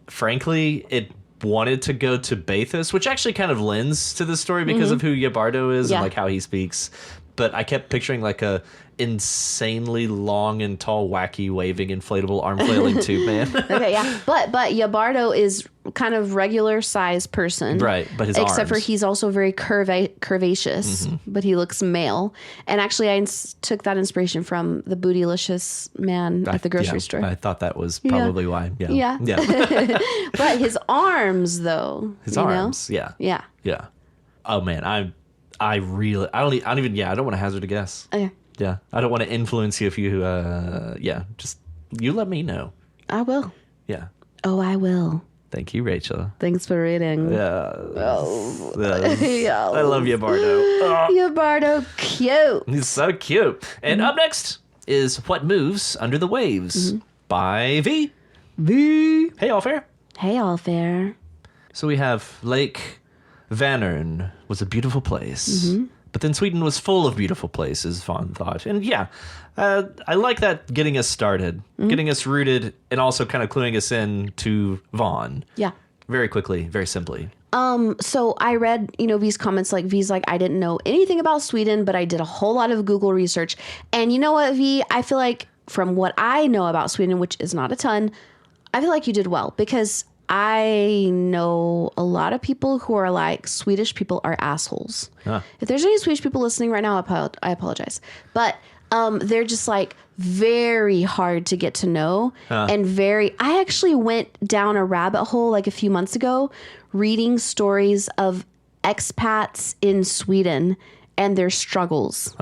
Frankly, it wanted to go to Bathos, which actually kind of lends to the story because of who Yabardo is and like how he speaks. But I kept picturing like a insanely long and tall, wacky, waving, inflatable arm flailing tube man. Okay, yeah. But Yabardo is kind of regular size person. Right, but his Except arms. for he's also very curvaceous, but he looks male. And actually I took that inspiration from the bootylicious man at the grocery store. I thought that was probably why. Yeah. But his arms, though. His arms, yeah. Oh, man, I don't want to hazard a guess. Okay. Yeah, I don't want to influence you if you, just, you let me know. I will. Yeah. Oh, I will. Thank you, Rachel. Thanks for reading. Yeah. Yeah. I love Yabardo. Yabardo, cute. He's so cute. And up next is What Moves Under the Waves by V. Hey, all fair. Hey, all fair. So we have Lake Vänern was a beautiful place. But then Sweden was full of beautiful places, Vaughn thought. And I like that getting us started, getting us rooted, and also kind of cluing us in to Vaughn. Yeah. Very quickly, very simply. So I read, V's comments, like V's like, I didn't know anything about Sweden, but I did a whole lot of Google research. And you know what, V? I feel like from what I know about Sweden, which is not a ton, I feel like you did well, because I know a lot of people who are like, Swedish people are assholes. Huh. If there's any Swedish people listening right now, I apologize. But they're just like very hard to get to know. And I actually went down a rabbit hole like a few months ago reading stories of expats in Sweden and their struggles.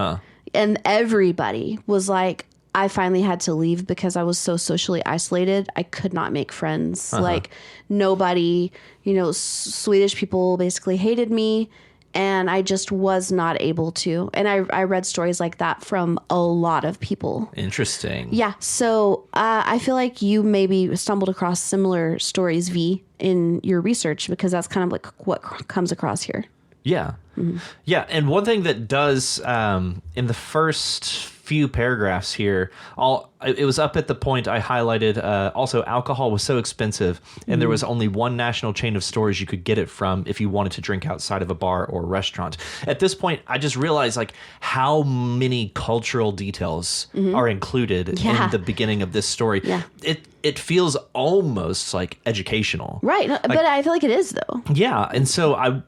And everybody was like, I finally had to leave because I was so socially isolated. I could not make friends. Like nobody, Swedish people basically hated me, and I just was not able to. And I read stories like that from a lot of people. Interesting. Yeah. So I feel like you maybe stumbled across similar stories, V, in your research, because that's kind of like what comes across here. Yeah. Yeah. And one thing that does in the first few paragraphs here, it was up at the point I highlighted, also alcohol was so expensive, and there was only one national chain of stores you could get it from if you wanted to drink outside of a bar or restaurant. At this point, I just realized like how many cultural details are included in the beginning of this story. Yeah. It feels almost like educational. Right. But I feel like it is, though. Yeah. And so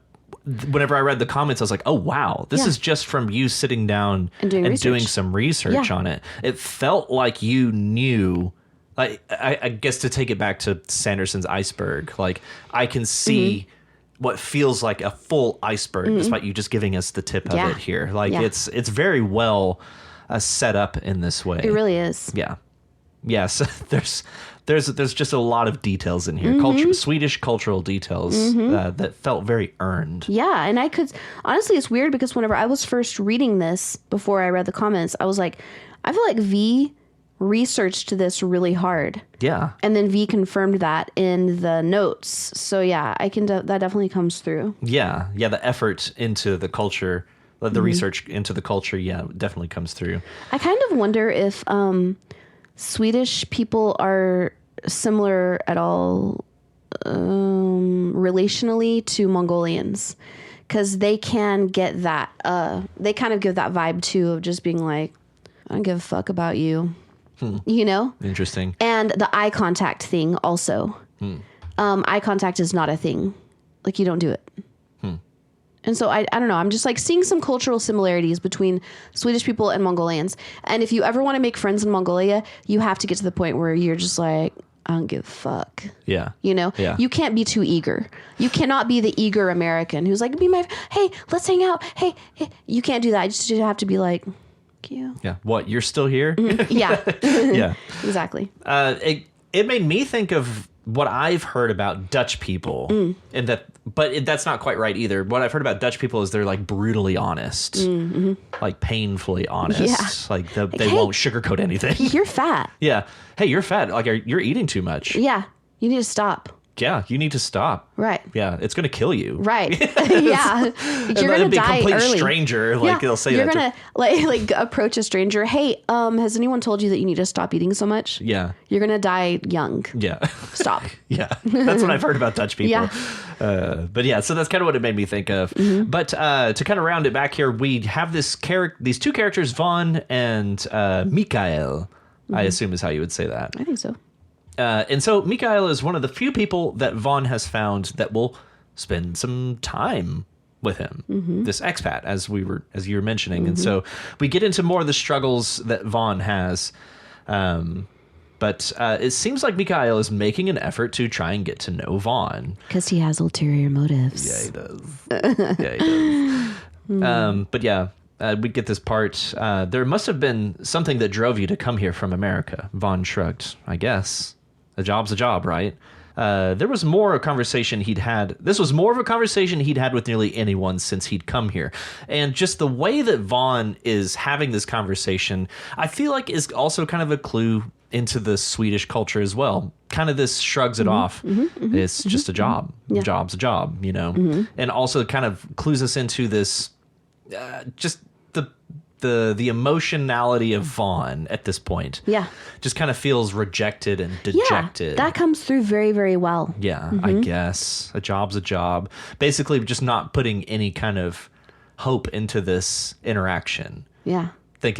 whenever I read the comments, I was like, oh, wow, this is just from you sitting down and doing some research on it. It felt like you knew, I guess to take it back to Sanderson's iceberg, like I can see what feels like a full iceberg, despite you just giving us the tip of Yeah. it here. Like Yeah. it's very well set up in this way. It really is. Yeah. Yes. There's just a lot of details in here. Swedish cultural details that felt very earned. Yeah, and honestly, it's weird because whenever I was first reading this, before I read the comments, I was like, I feel like V researched this really hard. Yeah. And then V confirmed that in the notes. So yeah, that definitely comes through. Yeah. Yeah. The effort into the culture, the research into the culture, definitely comes through. I kind of wonder if Swedish people are similar at all relationally to Mongolians, because they can get that they kind of give that vibe too of just being like, I don't give a fuck about you, you know. Interesting. And the eye contact thing also. Eye contact is not a thing, like you don't do it. And so I don't know, I'm just like seeing some cultural similarities between Swedish people and Mongolians. And if you ever want to make friends in Mongolia, you have to get to the point where you're just like, I don't give a fuck. Yeah. You know? Yeah. You can't be too eager. You cannot be the eager American who's like, hey, let's hang out. Hey. You can't do that. You have to be like, fuck you. Yeah. What? You're still here? Yeah. Yeah. Exactly. It made me think of what I've heard about Dutch people, and that's not quite right either. What I've heard about Dutch people is they're like brutally honest, like painfully honest. Yeah. Like they hey, won't sugarcoat anything. You're fat. Yeah. Hey, you're fat. Like you're eating too much. Yeah. You need to stop. Yeah. You need to stop. Right. Yeah. It's going to kill you. Right. Yeah. You're gonna be a die complete early. stranger. Like they'll say you're that. gonna like approach a stranger. Hey, has anyone told you that you need to stop eating so much? Yeah. You're gonna die young. Yeah. Stop. Yeah. That's what I've heard about Dutch people. Yeah. But yeah, so that's kind of what it made me think of. But to kind of round it back here, we have these two characters, Vaughn and Mikael, I assume is how you would say that. I think so. And so Mikael is one of the few people that Vaughn has found that will spend some time with him, this expat, as you were mentioning. And so we get into more of the struggles that Vaughn has. But it seems like Mikael is making an effort to try and get to know Vaughn. Because he has ulterior motives. Yeah, he does. Yeah, he does. But yeah, we get this part. There must have been something that drove you to come here from America. Vaughn shrugged. I guess. A job's a job, right? There was more a conversation he'd had. This was more of a conversation he'd had with nearly anyone since he'd come here. And just the way that Vaughn is having this conversation, I feel like is also kind of a clue into the Swedish culture as well. Kind of this shrugs it off. It's just a job. Yeah. Job's a job, you know? And also kind of clues us into this, just the emotionality of Vaughn at this point. Yeah. Just kind of feels rejected and dejected. Yeah, that comes through very, very well. Yeah, I guess. A job's a job. Basically, just not putting any kind of hope into this interaction. Yeah.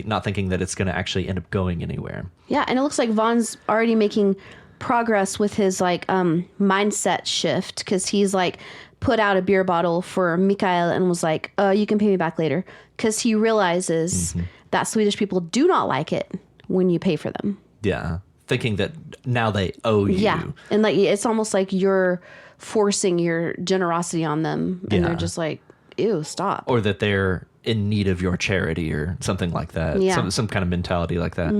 Not thinking that it's going to actually end up going anywhere. Yeah, and it looks like Vaughn's already making progress with his like mindset shift, because he's like put out a beer bottle for Mikael and was like, you can pay me back later, because he realizes that Swedish people do not like it when you pay for them. Yeah, thinking that now they owe you. Yeah, and like it's almost like you're forcing your generosity on them, and they're just like, ew, stop. Or that they're in need of your charity or something like that. Yeah. Some kind of mentality like that.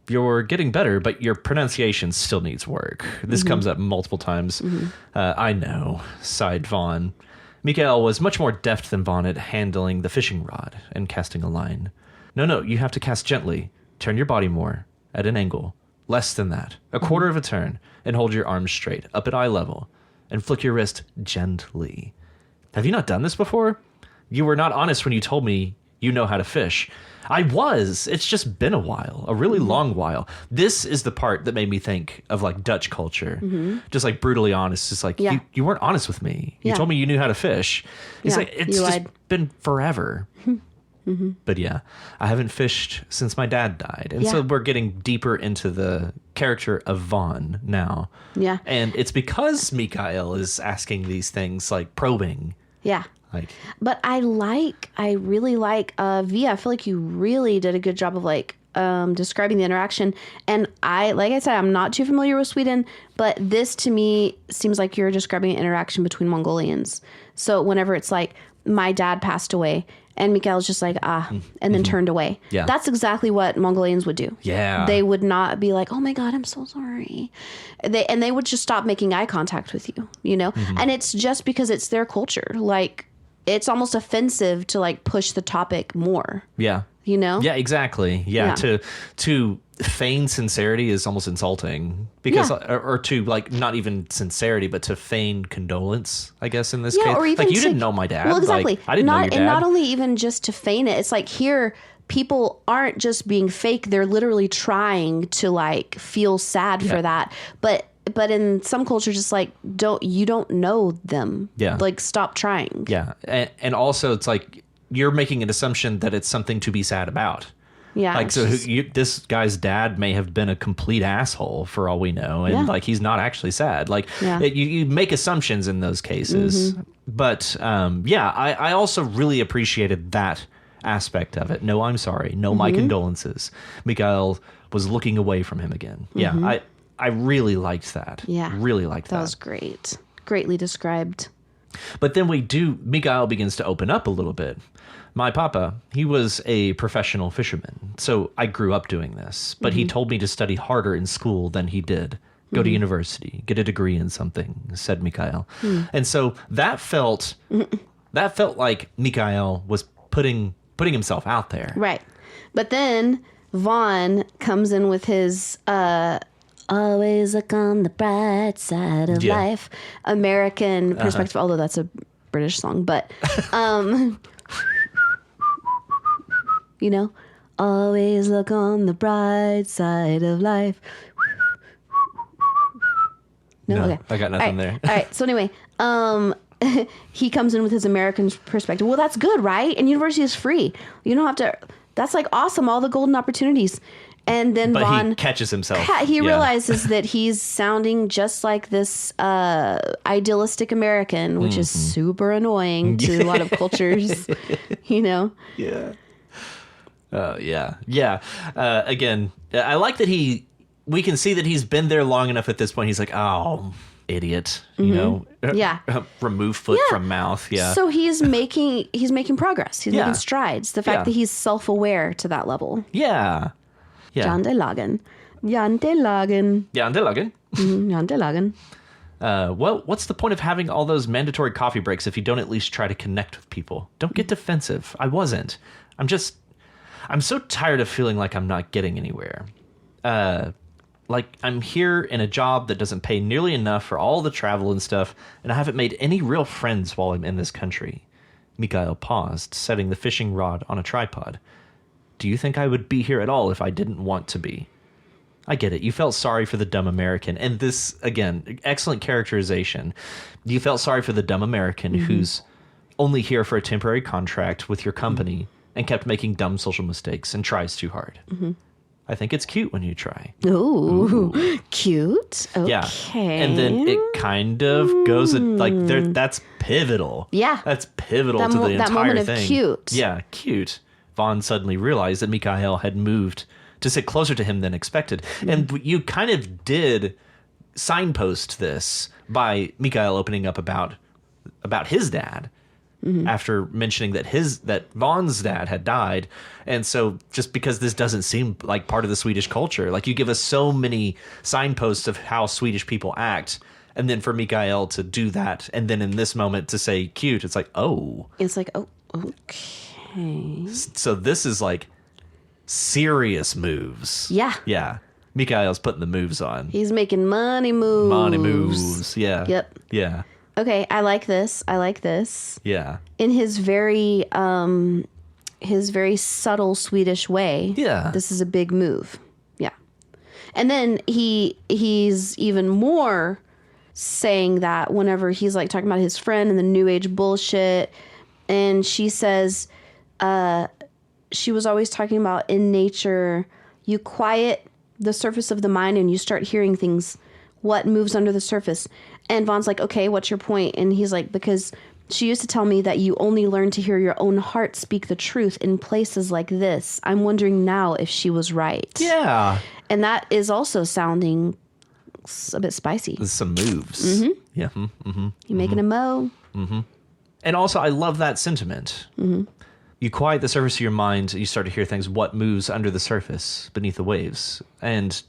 You're getting better, but your pronunciation still needs work. This comes up multiple times. I know, sighed Vaughn. Mikael was much more deft than Vaughn at handling the fishing rod and casting a line. No, you have to cast gently. Turn your body more, at an angle. Less than that. A quarter of a turn, and hold your arms straight, up at eye level, and flick your wrist gently. Have you not done this before? You were not honest when you told me you know how to fish. I was. It's just been a while, a really long while. This is the part that made me think of like Dutch culture. Just like brutally honest. It's like, you weren't honest with me. You told me you knew how to fish. It's like, it's just been forever. But yeah, I haven't fished since my dad died. And so we're getting deeper into the character of Vaughn now. Yeah. And it's because Mikael is asking these things, like probing. Yeah. Like, but I really like V. I feel like you really did a good job of like describing the interaction. And like I said, I'm not too familiar with Sweden, but this to me seems like you're describing an interaction between Mongolians. So whenever it's like, my dad passed away, and Mikhail's just like, and then turned away. Yeah. That's exactly what Mongolians would do. Yeah. They would not be like, oh my God, I'm so sorry. They would just stop making eye contact with you, you know? And it's just because it's their culture. Like, it's almost offensive to like push the topic more. Yeah. You know? Yeah, exactly. Yeah. To feign sincerity is almost insulting because, or to like, not even sincerity, but to feign condolence, I guess, in this case. Or even like, you didn't know my dad. Well, exactly. Like, I didn't know your dad. And not only even just to feign it, it's like here, people aren't just being fake. They're literally trying to like feel sad for that. But in some cultures, it's like, you don't know them. Yeah. Like, stop trying. Yeah. And also it's like, you're making an assumption that it's something to be sad about. Yeah. Like, so this guy's dad may have been a complete asshole for all we know. And like, he's not actually sad. Like, you make assumptions in those cases. But I also really appreciated that aspect of it. No, I'm sorry. No, my condolences. Mikhail was looking away from him again. Yeah. I really liked that. Yeah. Really liked that. That was great. Greatly described. But then Mikhail begins to open up a little bit. My papa, he was a professional fisherman, so I grew up doing this. But he told me to study harder in school than he did. Go to university, get a degree in something, said Mikhail. And so that felt like Mikhail was putting himself out there. Right. But then Vaughn comes in with his always look on the bright side of life, American perspective, although that's a British song, but you know, always look on the bright side of life. No, okay. I got nothing there. All right. So anyway, he comes in with his American perspective. Well, that's good, right? And university is free. You don't have to. That's like awesome. All the golden opportunities. And then Vaughn he catches himself. He realizes that he's sounding just like this idealistic American, which is super annoying to a lot of cultures. You know. Yeah. Again, I like that we can see that he's been there long enough at this point. He's like, oh, idiot, you know? Yeah. Remove foot from mouth. Yeah. So he's making progress. He's making strides. The fact that he's self-aware to that level. Yeah. Yeah. Jan de Lagen. Jan de Lagen. Jan de Lagen. Jan de Lagen. Well, what's the point of having all those mandatory coffee breaks if you don't at least try to connect with people? Don't get defensive. I wasn't. I'm so tired of feeling like I'm not getting anywhere. Like, I'm here in a job that doesn't pay nearly enough for all the travel and stuff, and I haven't made any real friends while I'm in this country. Mikhail paused, setting the fishing rod on a tripod. Do you think I would be here at all if I didn't want to be? I get it. You felt sorry for the dumb American. And this, again, excellent characterization. You felt sorry for the dumb American who's only here for a temporary contract with your company and kept making dumb social mistakes and tries too hard. I think it's cute when you try. Ooh. Cute. Okay. Yeah. And then it kind of goes like there. That's pivotal. Yeah. That's pivotal to the entire that moment thing. Of cute. Yeah, cute. Vaughn suddenly realized that Mikhail had moved to sit closer to him than expected. And you kind of did signpost this by Mikhail opening up about his dad after mentioning that Vaughn's dad had died. And so just because this doesn't seem like part of the Swedish culture, like you give us so many signposts of how Swedish people act, and then for Mikhail to do that, and then in this moment to say cute, it's like, oh. It's like, oh, okay. So this is like serious moves. Yeah. Yeah. Mikhail's putting the moves on. He's making money moves. Money moves. Yeah. Yep. Yeah. Okay, I like this. Yeah. In his very subtle Swedish way. Yeah. This is a big move. Yeah. And then he's even more saying that whenever he's like talking about his friend and the new age bullshit, and she says she was always talking about in nature, you quiet the surface of the mind and you start hearing things, what moves under the surface. And Vaughn's like, okay, what's your point? And he's like, because She used to tell me that you only learn to hear your own heart speak the truth in places like this. I'm wondering now if she was right. Yeah. And that is also sounding a bit spicy. There's some moves. Mm-hmm. Yeah. You making a mo? And also, I love that sentiment. You quiet the surface of your mind, you start to hear things, what moves under the surface, beneath the waves. And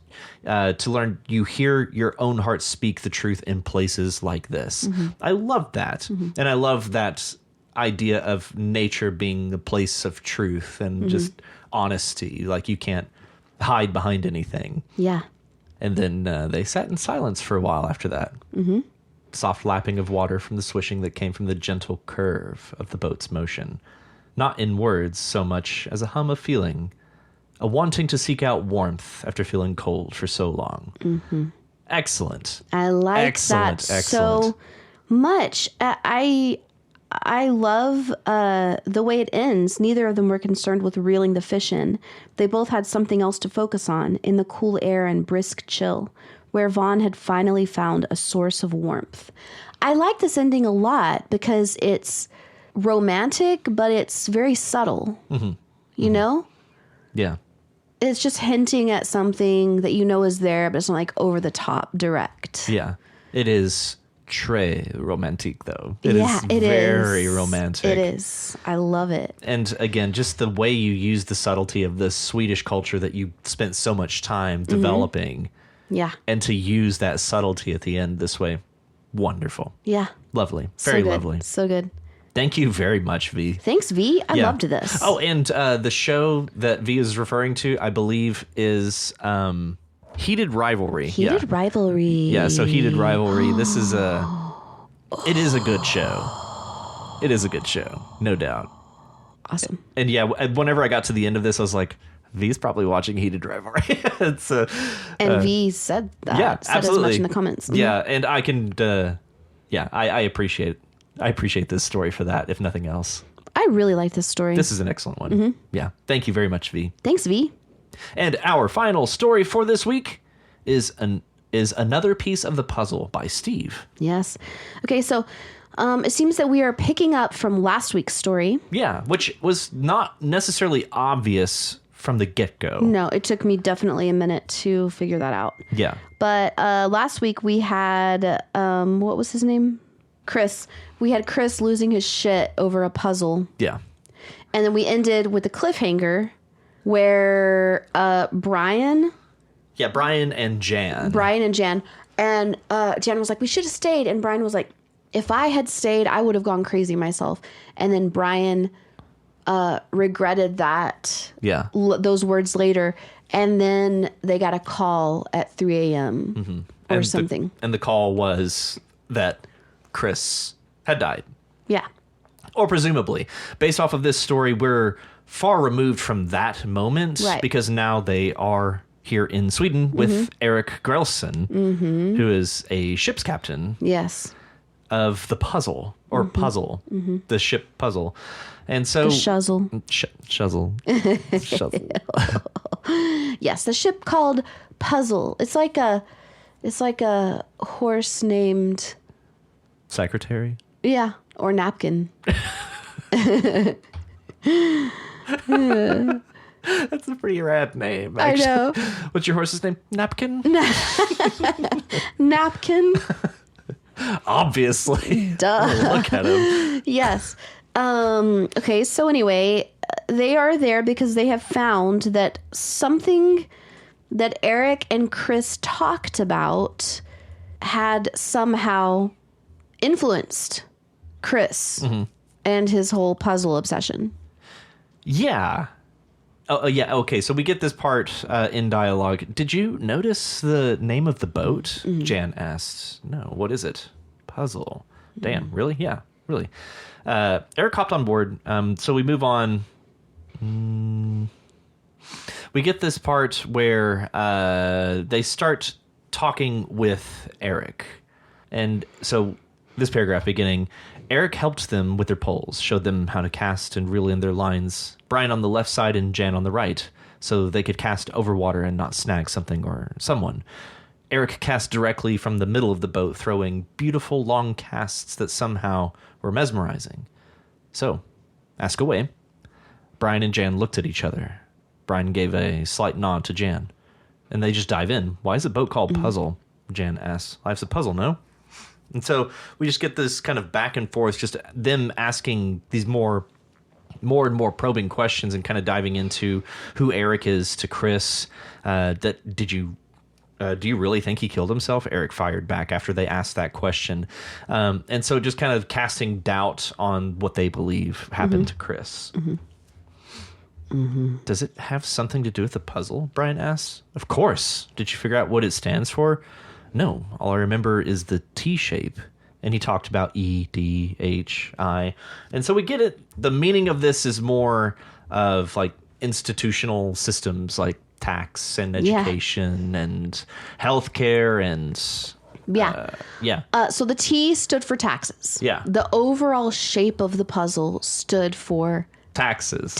to learn, you hear your own heart speak the truth in places like this. I love that. And I love that idea of nature being a place of truth and just honesty. Like you can't hide behind anything. Yeah. And then they sat in silence for a while after that. Soft lapping of water from the swishing that came from the gentle curve of the boat's motion. Not in words so much as a hum of feeling, a wanting to seek out warmth after feeling cold for so long. Excellent. I like that so much. I love the way it ends. Neither of them were concerned with reeling the fish in. They both had something else to focus on in the cool air and brisk chill, where Vaughn had finally found a source of warmth. I like this ending a lot because it's romantic, but it's very subtle. You know? Yeah. It's just hinting at something that you know is there, but it's not like over the top direct. Yeah. It is très romantique, though. It is very romantic. It is. I love it. And again, just the way you use the subtlety of the Swedish culture that you spent so much time developing. Yeah. And to use that subtlety at the end this way. Wonderful. Yeah. Lovely. Very lovely. So good. Thank you very much, V. Thanks, V. I loved this. Oh, and the show that V is referring to, I believe, is Heated Rivalry. Heated Rivalry. Yeah, so Heated Rivalry. This is it is a good show. It is a good show, no doubt. Awesome. And yeah, whenever I got to the end of this, I was like, V's probably watching Heated Rivalry. It's, and V said that. Yeah, said absolutely. as much in the comments. Yeah, and I can, I appreciate it. I appreciate this story for that, if nothing else. I really like this story. This is an excellent one. Yeah. Thank you very much, V. Thanks, V. And our final story for this week is Another Piece of the Puzzle by Steve. Yes. Okay, so it seems that we are picking up from last week's story. Yeah, which was not necessarily obvious from the get-go. No, it took me definitely a minute to figure that out. Yeah. But last week we had, what was his name? Chris. We had Chris losing his shit over a puzzle. Yeah. And then we ended with a cliffhanger where Brian. Yeah, Brian and Jan. And Jan was like, we should have stayed. And Brian was like, if I had stayed, I would have gone crazy myself. And then Brian regretted that. Yeah. Those words later. And then they got a call at 3 a.m. Or something. And the call was that Chris had died. Yeah. Or presumably. Based off of this story, we're far removed from that moment. Right. Because now they are here in Sweden with Eric Grelson, who is a ship's captain. Yes. Of the puzzle, or puzzle, the ship puzzle. And so... The shuzzle. Shuzzle. Yes, the ship called Puzzle. It's like a horse named... Secretary? Yeah, or Napkin. That's a pretty rad name, actually. I know. What's your horse's name? Napkin? Napkin. Obviously. Duh. Look at him. Yes. Okay, so anyway, they are there because they have found that something that Eric and Chris talked about had somehow influenced Chris and his whole puzzle obsession. Yeah. Oh, yeah. Okay. So we get this part in dialogue. Did you notice the name of the boat? Jan asked. No. What is it? Puzzle. Damn. Really? Yeah. Really. Eric hopped on board. So we move on. We get this part where they start talking with Eric. And so this paragraph beginning, Eric helped them with their poles, showed them how to cast and reel in their lines, Brian on the left side and Jan on the right, so they could cast over water and not snag something or someone. Eric cast directly from the middle of the boat, throwing beautiful long casts that somehow were mesmerizing. So, ask away. Brian and Jan looked at each other. Brian gave a slight nod to Jan. And they just dive in. Why is the boat called Puzzle? Jan asks. Life's a puzzle, no? And so we just get this kind of back and forth, just them asking these more and more probing questions and kind of diving into who Eric is to Chris. Do you really think he killed himself? Eric fired back after they asked that question. And so just kind of casting doubt on what they believe happened to Chris. Does it have something to do with the puzzle? Brian asks. Of course. Did you figure out what it stands for? No. All I remember is the T shape. And he talked about E, D, H, I. And so we get it. The meaning of this is more of like institutional systems like tax and education and healthcare and so the T stood for taxes. Yeah. The overall shape of the puzzle stood for taxes.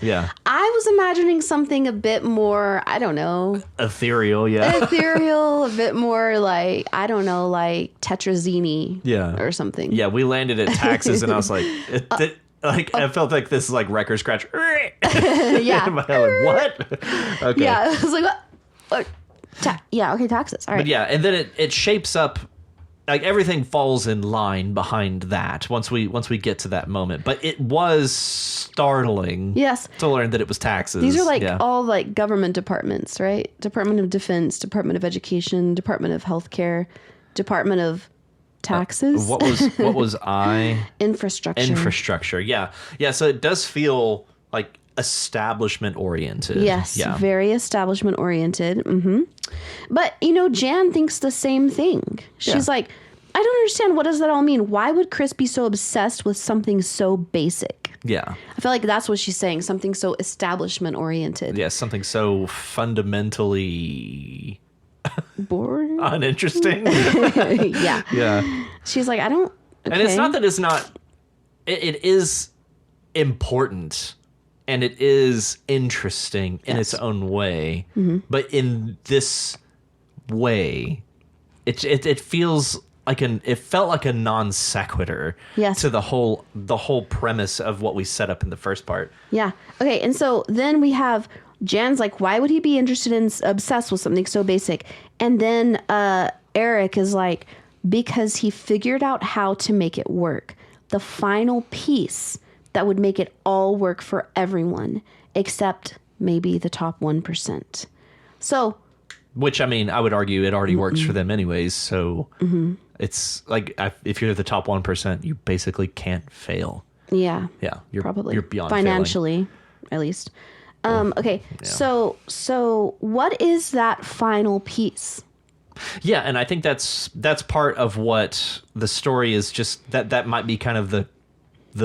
Yeah. I was imagining something a bit more, I don't know, ethereal, a bit more like, I don't know, like Tetrazzini or something. Yeah, we landed at taxes and I was like, I felt like this is like record scratch. Yeah. What? Okay. Yeah, I was like, what? Taxes. All right. But yeah, and then it shapes up, like everything falls in line behind that once we get to that moment. But it was startling to learn that it was taxes. These are like all like government departments, right? Department of Defense, Department of Education, Department of Healthcare, Department of Taxes. What was I? Infrastructure. Yeah. So it does feel like establishment oriented. Yes. Yeah. Very establishment oriented. Mm-hmm. But Jan thinks the same thing. She's like, I don't understand. What does that all mean? Why would Chris be so obsessed with something so basic? Yeah. I feel like that's what she's saying. Something so establishment oriented. Yeah. Something so fundamentally boring, uninteresting. Yeah. She's like, I don't. Okay. And it's not that it's not. It is important. And it is interesting in its own way, but in this way, it feels like it felt like a non sequitur to the whole premise of what we set up in the first part. Yeah. Okay. And so then we have Jan's like, why would he be obsessed with something so basic? And then Eric is like, because he figured out how to make it work. The final piece that would make it all work for everyone, except maybe the top 1%. So, which I mean, I would argue it already works for them anyways. So it's like if you're the top 1%, you basically can't fail. Yeah. Yeah. You're beyond financially, failing. At least. Okay. Yeah. So what is that final piece? Yeah, and I think that's part of what the story is. Just that might be kind of the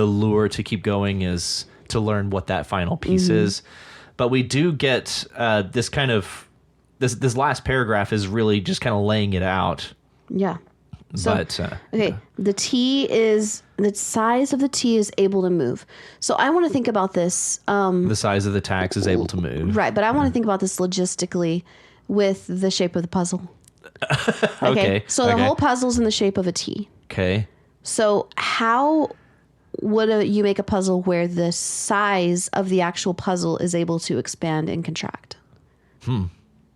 lure to keep going, is to learn what that final piece is. But we do get this kind of this last paragraph is really just kind of laying it out. Yeah. So, but the T is the size of the T is able to move. So I want to think about this. The size of the tax is able to move. Right, but I want to think about this logistically with the shape of the puzzle. Okay. So the whole puzzle's in the shape of a T. Okay. So how would you make a puzzle where the size of the actual puzzle is able to expand and contract?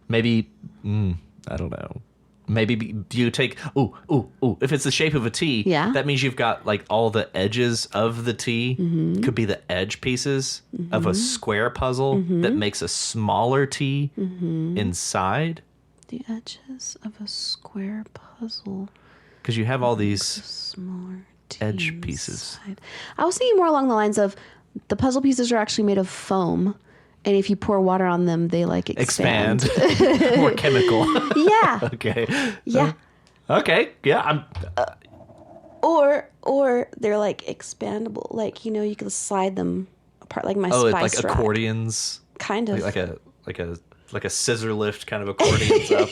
Maybe, I don't know. Maybe do you take, if it's the shape of a T, that means you've got like all the edges of the T could be the edge pieces of a square puzzle that makes a smaller T inside. The edges of a square puzzle. Because you have all these smaller edge pieces. I was thinking more along the lines of the puzzle pieces are actually made of foam, and if you pour water on them, they like expand. More chemical. Yeah. Okay. Yeah. Okay. Yeah. I'm. Or they're like expandable, like you can slide them apart, like my spice like rack. Accordions. Kind of. Like a scissor lift kind of accordions up.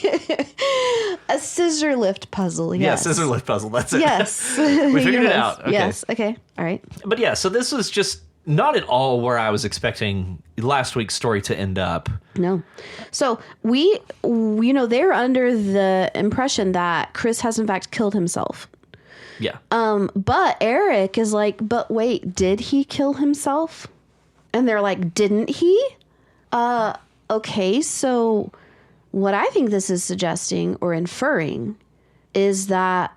A scissor lift puzzle, yes. Yeah, scissor lift puzzle, that's it. Yes. We figured it out. Okay. Yes, okay, all right. But yeah, so this was just not at all where I was expecting last week's story to end up. No. So they're under the impression that Chris has in fact killed himself. Yeah. But Eric is like, but wait, did he kill himself? And they're like, didn't he? Okay, so what I think this is suggesting or inferring is that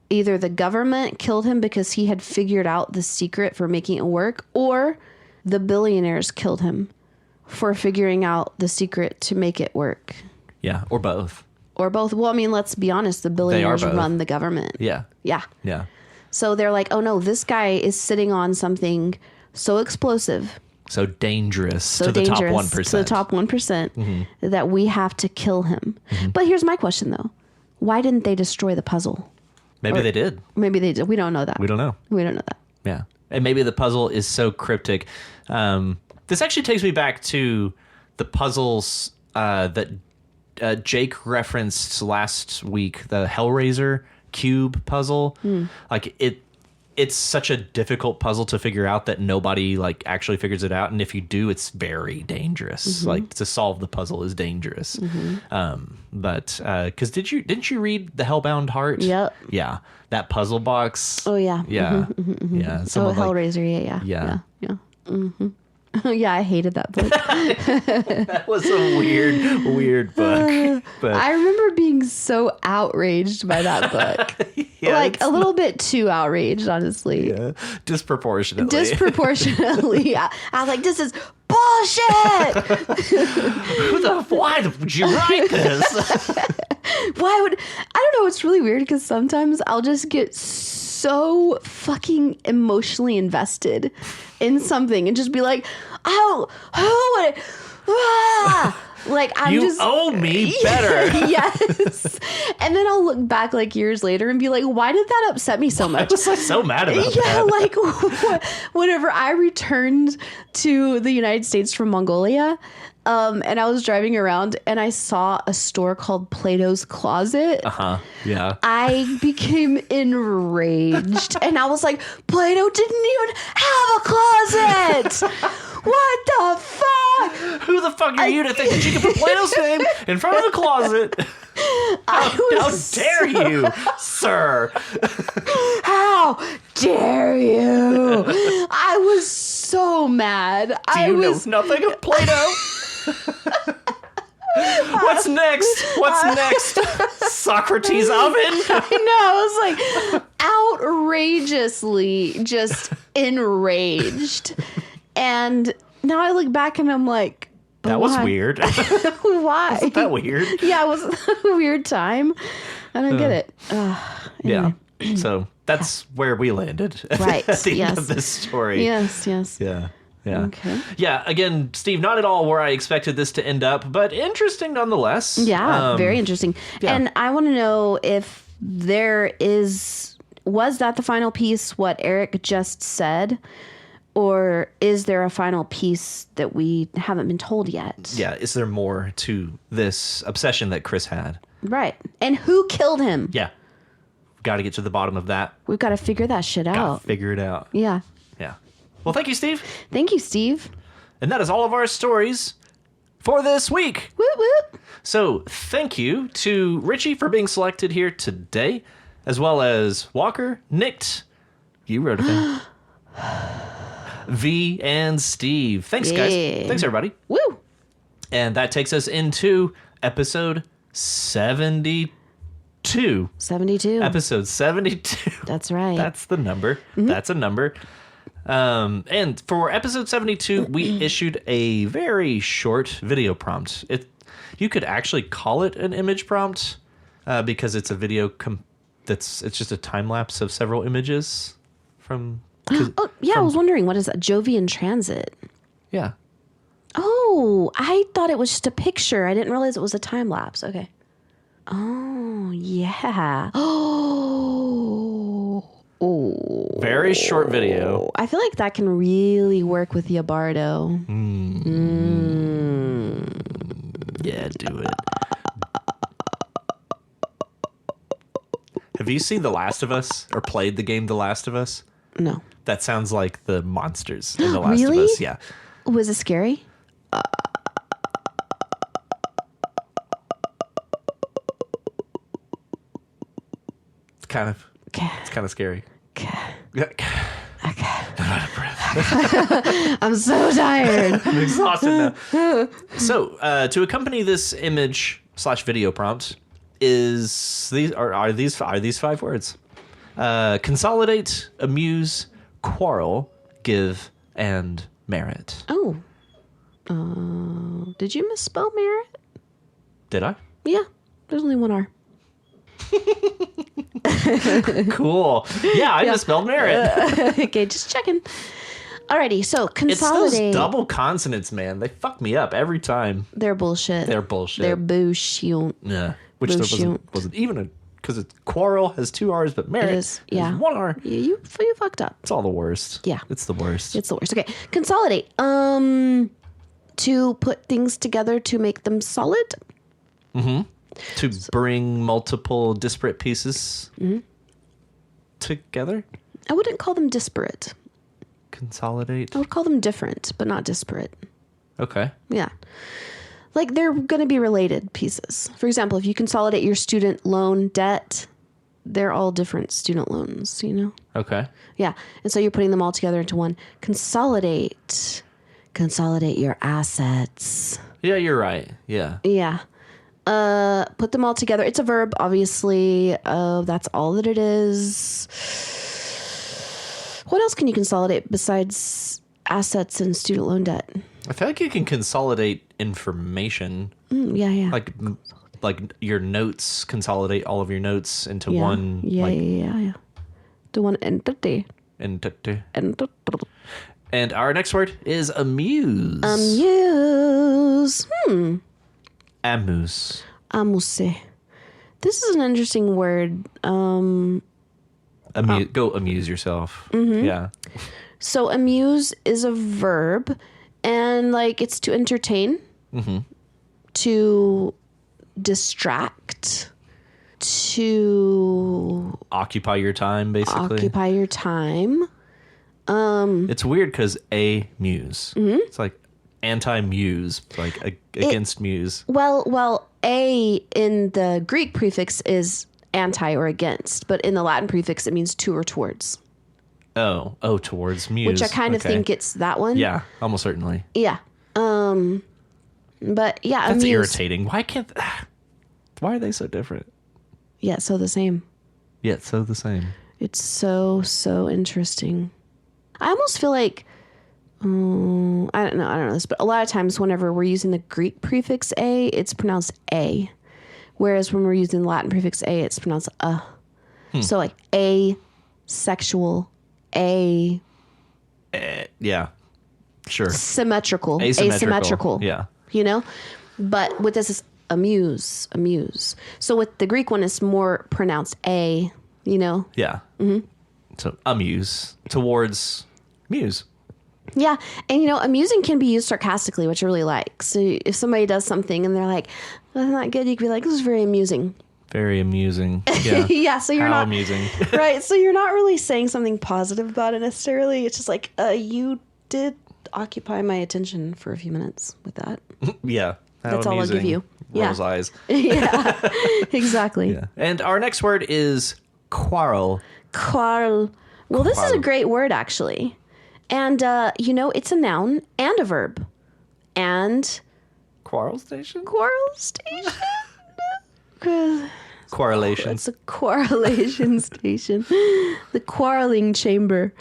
either the government killed him because he had figured out the secret for making it work, or the billionaires killed him for figuring out the secret to make it work. Yeah, or both. Or both. Well, I mean, let's be honest. The billionaires run the government. Yeah. Yeah. Yeah. So they're like, oh no, this guy is sitting on something so explosive. So dangerous So to the dangerous top 1%. to the top 1% that we have to kill him. But here's my question, though. Why didn't they destroy the puzzle? Maybe they did. Maybe they did. We don't know that. We don't know. We don't know that. Yeah. And maybe the puzzle is so cryptic. This actually takes me back to the puzzles that Jake referenced last week, the Hellraiser cube puzzle. Like it's such a difficult puzzle to figure out that nobody like actually figures it out, and if you do, it's very dangerous. Like to solve the puzzle is dangerous. But because didn't you read The Hellbound Heart? Yep. Yeah, that puzzle box. Oh yeah. Yeah. Yeah. Oh, Hellraiser. Yeah. Yeah, I hated that book. That was a weird book. But I remember being so outraged by that book. yeah, like a little bit too outraged, honestly. yeah, disproportionately. Disproportionately. I was like, this is bullshit. Why would you write this? I don't know, it's really weird because sometimes I'll just get so fucking emotionally invested in something and just be like, oh, who would like I'm You just owe me better. Yes. And then I'll look back like years later and be like, why did that upset me so I much? was like so mad about Yeah, that. like whenever I returned to the United States from Mongolia, and I was driving around and I saw a store called Plato's Closet. Yeah. I became enraged and I was like, Plato didn't even have a closet. What the fuck? Who the fuck are you to think that you can put Plato's name in front of the closet? How dare you, sir? How dare you? I was so mad. Do you know nothing of Plato? What's next? What's next? Socrates' oven? I know. I was like outrageously just enraged. And now I look back and I'm like, that was weird. Why? Wasn't that weird? Yeah, it was a weird time. I don't get it. Anyway. Yeah. So that's where we landed Right. at the end Yes. of this story. Yes. Yeah. Yeah. Okay. Yeah. Again, Steve, not at all where I expected this to end up, but interesting nonetheless. Yeah, very interesting. yeah. And I want to know if was that the final piece, what Eric just said? Or is there a final piece that we haven't been told yet? Yeah. Is there more to this obsession that Chris had? Right. And who killed him? Yeah. Got to get to the bottom of that. We've got to figure that shit Got out. to figure it out. Yeah. Yeah. Well, thank you, Steve. Thank you, Steve. And that is all of our stories for this week. Woot woot. So thank you to Richie for being selected here today, as well as Walker, Nick, you wrote a thing, V, and Steve. Thanks, guys. Thanks, everybody. Woo. And that takes us into episode 72. 72. Episode 72. That's right. That's the number. That's a number. And for episode 72, we issued a very short video prompt. You could actually call it an image prompt because it's a video it's just a time lapse of several images from. Oh, yeah, I was wondering, what is that? Jovian Transit. Yeah. Oh, I thought it was just a picture. I didn't realize it was a time lapse. Okay. Oh, yeah. Oh. Very short video. I feel like that can really work with Yabardo. Yeah, do it. Have you seen The Last of Us or played the game The Last of Us? No. That sounds like the monsters in The Last Really? of Us. Yeah. Was it scary? It's kind of Okay. scary. Okay. Okay. I'm out of breath. I'm so tired. I'm exhausted now. So, to accompany this image/video prompt is these 5 words: consolidate, amuse, quarrel, give, and merit. Oh. Did you misspell merit? Did I? Yeah. There's only one R. Cool. Yeah, I misspelled merit. Okay, just checking. Alrighty, so It's consolidate. those double consonants, man. They fuck me up every time. They're bullshit. They're bullshit. They're bullshit. Yeah. Which there wasn't even a... Because quarrel has 2 R's, but merit is, yeah. has 1 R. Yeah, you fucked up. It's all the worst. Yeah. It's the worst. It's the worst. Okay, consolidate. To put things together to make them solid. To bring multiple disparate pieces together. I wouldn't call them disparate. Consolidate. I would call them different, but not disparate. Okay. Yeah. Like they're going to be related pieces. For example, if you consolidate your student loan debt, they're all different student loans, you know? Okay. Yeah. And so you're putting them all together into one. Consolidate your assets. Yeah, you're right. Yeah. Yeah. Put them all together. It's a verb, obviously. That's all that it is. What else can you consolidate besides assets and student loan debt? I feel like you can consolidate information. Yeah. Like your notes, consolidate all of your notes into Yeah. one. Yeah. To one entity. Entity. And our next word is amuse. Amuse. Amuse. Amuse. This is an interesting word. Go amuse yourself. Yeah. So amuse is a verb, and like it's to entertain, to distract, to Occupy your time, basically. occupy your time. It's weird because amuse. It's like anti-muse, like against muse. Well, a in the Greek prefix is anti or against, but in the Latin prefix it means to or towards. Oh, towards muse. Which I kind of think it's that one. Yeah, almost certainly. Yeah. But yeah, That's amuse. irritating. Why are they so different? Yeah, so the same. Yet so the same. It's so interesting. I almost feel like I don't know this, but a lot of times whenever we're using the Greek prefix a, it's pronounced a, whereas when we're using the Latin prefix a, it's pronounced a. So like asexual, Yeah, sure. symmetrical, Asymmetrical. asymmetrical. Yeah. You know, but with this is amuse. So with the Greek one, it's more pronounced a. You know. Yeah. So amuse towards muse. Yeah. And, you know, amusing can be used sarcastically, which I really like. So if somebody does something and they're like, that's not good, you can be like, this is very amusing. Very amusing. Yeah. Yeah. So you're How not amusing. right. So you're not really saying something positive about it necessarily. It's just like, you did occupy my attention for a few minutes with that. Yeah. How That's all I'll give you. Rolls Yeah. eyes. Yeah. Exactly. Yeah. And our next word is quarrel. Quarrel. Well, this is a Quarrel. great word, actually. And, you know, it's a noun and a verb. And Quarrel station? quarrel station? Correlation. It's a correlation station. The quarreling chamber.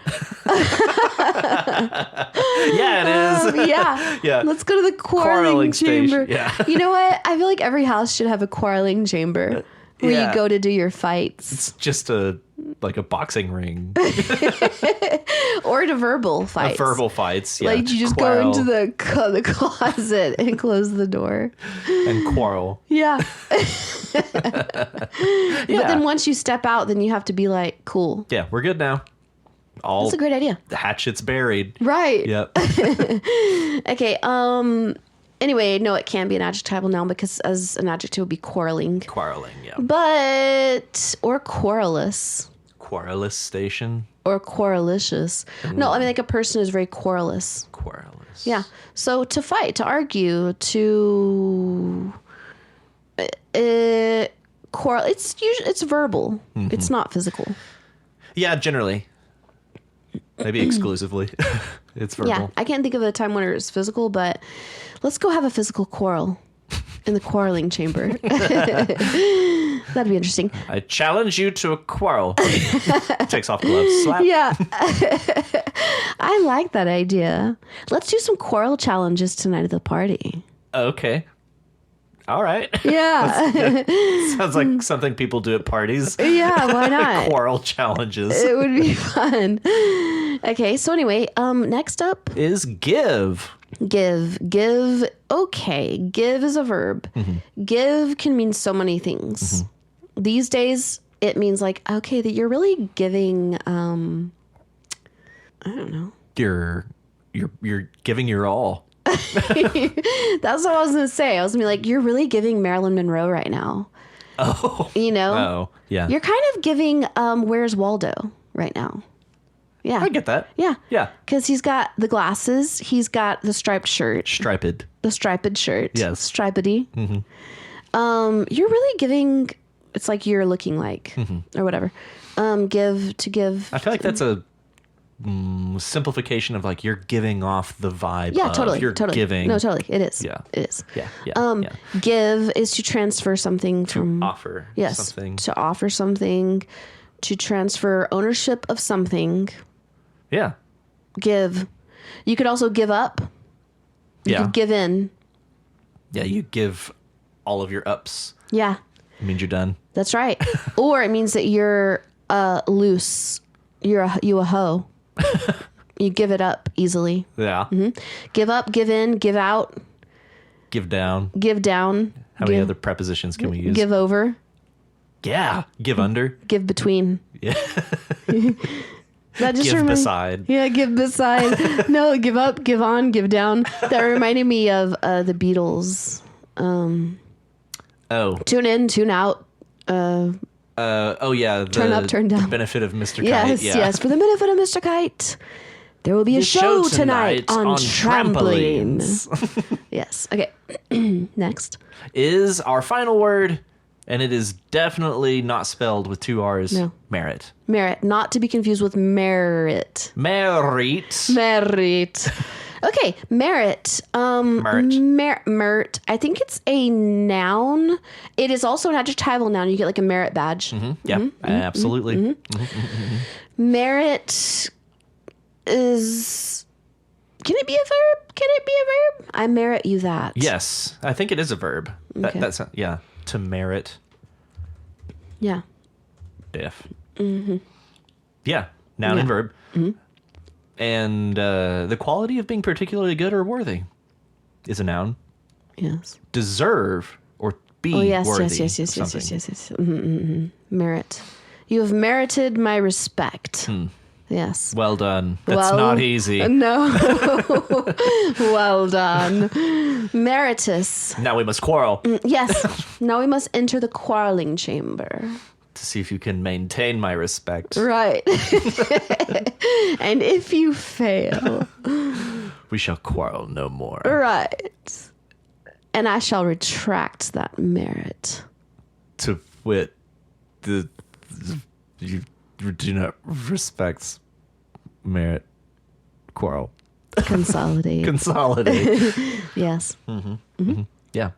Yeah, it is. Yeah. Yeah. Let's go to the quarreling Quarreling station, chamber. yeah. You know what? I feel like every house should have a quarreling chamber where Yeah. you go to do your fights. It's just a boxing ring. Or to verbal fights. Verbal fights. Yeah. Like you just Quarrel go into the closet and close the door. and quarrel. Yeah. Yeah. But then once you step out, then you have to be like, cool. Yeah, we're good now. All That's a great idea. the hatchet's buried. Right. Yep. Okay. Anyway, no, it can be an adjectival noun because as an adjective it would be quarreling. Quarreling, yeah. But or querulous. Querulous station. or quarrelicious. No, I mean like a person is very querulous. Querulous. Yeah. So to fight, to argue, to quarrel. It's verbal. It's not physical. Yeah, generally. Maybe exclusively. It's verbal. Yeah, I can't think of a time when it was physical, but let's go have a physical quarrel in the quarreling chamber. That'd be interesting. I challenge you to a quarrel. Takes off gloves. Slap. Yeah. I like that idea. Let's do some quarrel challenges tonight at the party. Okay. All right. Yeah. Sounds like something people do at parties. Yeah, why not? Quarrel challenges. It would be fun. Okay, so anyway, next up Is give. give. Okay, give is a verb. Give can mean so many things. These days it means like, okay, that you're really giving I don't know. You're giving your all. That's what I was gonna say. I was gonna be like, you're really giving Marilyn Monroe right now. Oh. You know? Oh, yeah. You're kind of giving Where's Waldo right now. Yeah. I get that. Yeah. Yeah. Because he's got the glasses, he's got the striped shirt. Striped. The striped shirt. Yes. Stripedy. You're really giving, it's like you're looking like, or whatever. Give. I feel like that's a simplification of like you're giving off the vibe. Yeah, of totally. You're totally. giving. No, totally. It is. Yeah. It is. Yeah. Give is to transfer something from. Offer. Yes. Something. To offer something, to transfer ownership of something. Yeah. Give. You could also give up. You could give in. Yeah. You give all of your ups. Yeah. It means you're done. That's right. Or it means that you're loose. You a hoe. You give it up easily. Yeah. Give up, give in, give out, Give down. give down. How many other prepositions can we use? Give over, Yeah. Give under. give between. Yeah. That just Give beside. Yeah, give beside. No, give up, give on, give down. That reminded me of the Beatles. Oh. Tune in, tune out. Oh yeah. Turn up, turn down. The benefit of Mr. Yes, Kite. Yeah. yes. For the benefit of Mr. Kite, there will be a show tonight on trampolines. Yes. Okay. Next. Is our final word, and it is definitely not spelled with two R's. No. Merit. Merit, not to be confused with merit. Merit. Merit. Okay, merit. Merit. I think it's a noun. It is also an adjectival noun. You get like a merit badge. Yeah, absolutely. Merit is. Can it be a verb? Can it be a verb? I merit you that. Yes, I think it is a verb. Okay. That's yeah. To merit. Yeah. Def. Yeah, noun and verb. And the quality of being particularly good or worthy is a noun. Yes. Deserve or be Oh yes, worthy. yes. Merit. You have merited my respect. Yes. Well done. That's not easy. No. Well done. Meritus. Now we must quarrel Yes. Now we must enter the quarreling chamber. to see if you can maintain my respect. Right. And if you fail. We shall quarrel no more. Right. And I shall retract that merit. To wit, you do not respect merit. Quarrel. Consolidate. Consolidate. Yes. Yeah.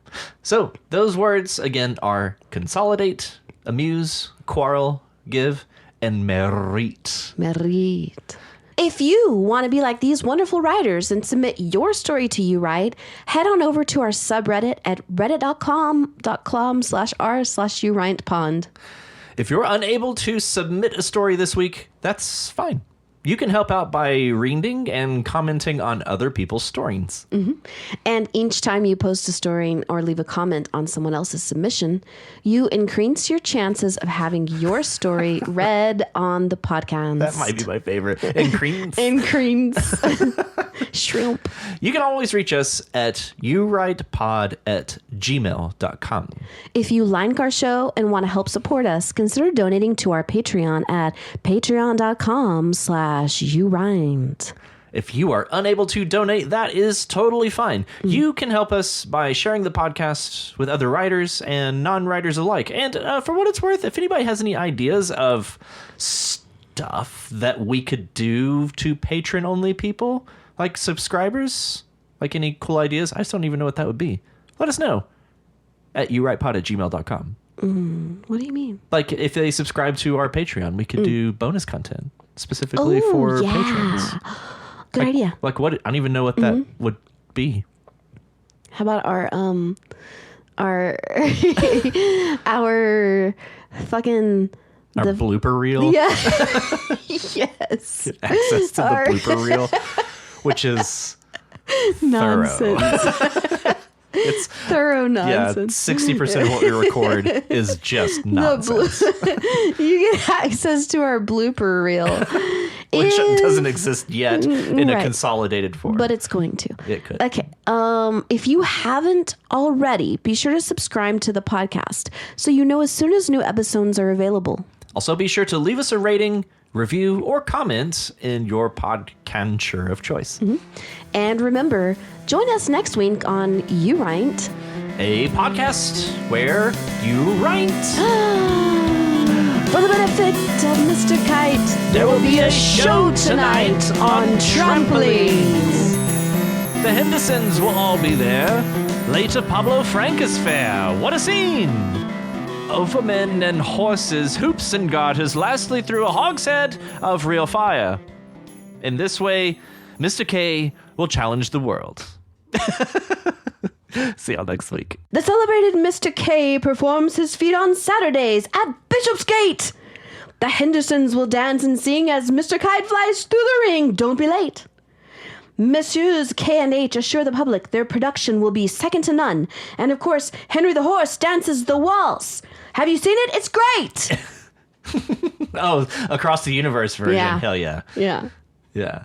So those words again are consolidate, amuse, quarrel, give, and merit. Merit. If you want to be like these wonderful writers and submit your story to You Write, head on over to our subreddit at reddit.com/r/YouWritePond. If you're unable to submit a story this week, that's fine. You can help out by reading and commenting on other people's stories. And each time you post a story or leave a comment on someone else's submission, you increase your chances of having your story read on the podcast. That might be my favorite. Increase. Shrimp. You can always reach us at uwritepod@gmail.com. If you like our show and want to help support us, consider donating to our Patreon at patreon.com/uwrite. If you are unable to donate, that is totally fine. You can help us by sharing the podcast with other writers and non-writers alike. And for what it's worth, if anybody has any ideas of stuff that we could do to patron-only people, like subscribers, like any cool ideas, I just don't even know what that would be. Let us know at uwritepod@gmail.com. What do you mean? Like, if they subscribe to our Patreon, we could do bonus content specifically for patrons. Good idea. Like what? I don't even know what that would be. How about our fucking Our blooper reel. Yeah. Yes. Access to the blooper reel, which is Nonsense. thorough. It's Thorough nonsense. 60% of what we record is just nonsense, You get access to our blooper reel, which doesn't exist yet in a consolidated form. but it's going to. It could. Okay. If you haven't already, be sure to subscribe to the podcast so you know as soon as new episodes are available. Also, be sure to leave us a rating, review, or comment in your podcatcher of choice. And remember, join us next week on You Write, A podcast where you write. For the benefit of Mr. Kite, there will be a show tonight on trampolines. The Hendersons will all be there. Later, Pablo Frank is fair. What a scene! Overmen and horses, hoops and garters, lastly through a hogshead of real fire. In this way, Mr. K will challenge the world. See y'all next week. The celebrated Mr. K performs his feat on Saturdays at Bishopsgate. The Hendersons will dance and sing as Mr. Kite flies through the ring. Don't be late. Messieurs K and H assure the public their production will be second to none. And of course, Henry the Horse dances the waltz. Have you seen it? It's great. Oh, Across the Universe version. Yeah. Hell yeah. Yeah. Yeah.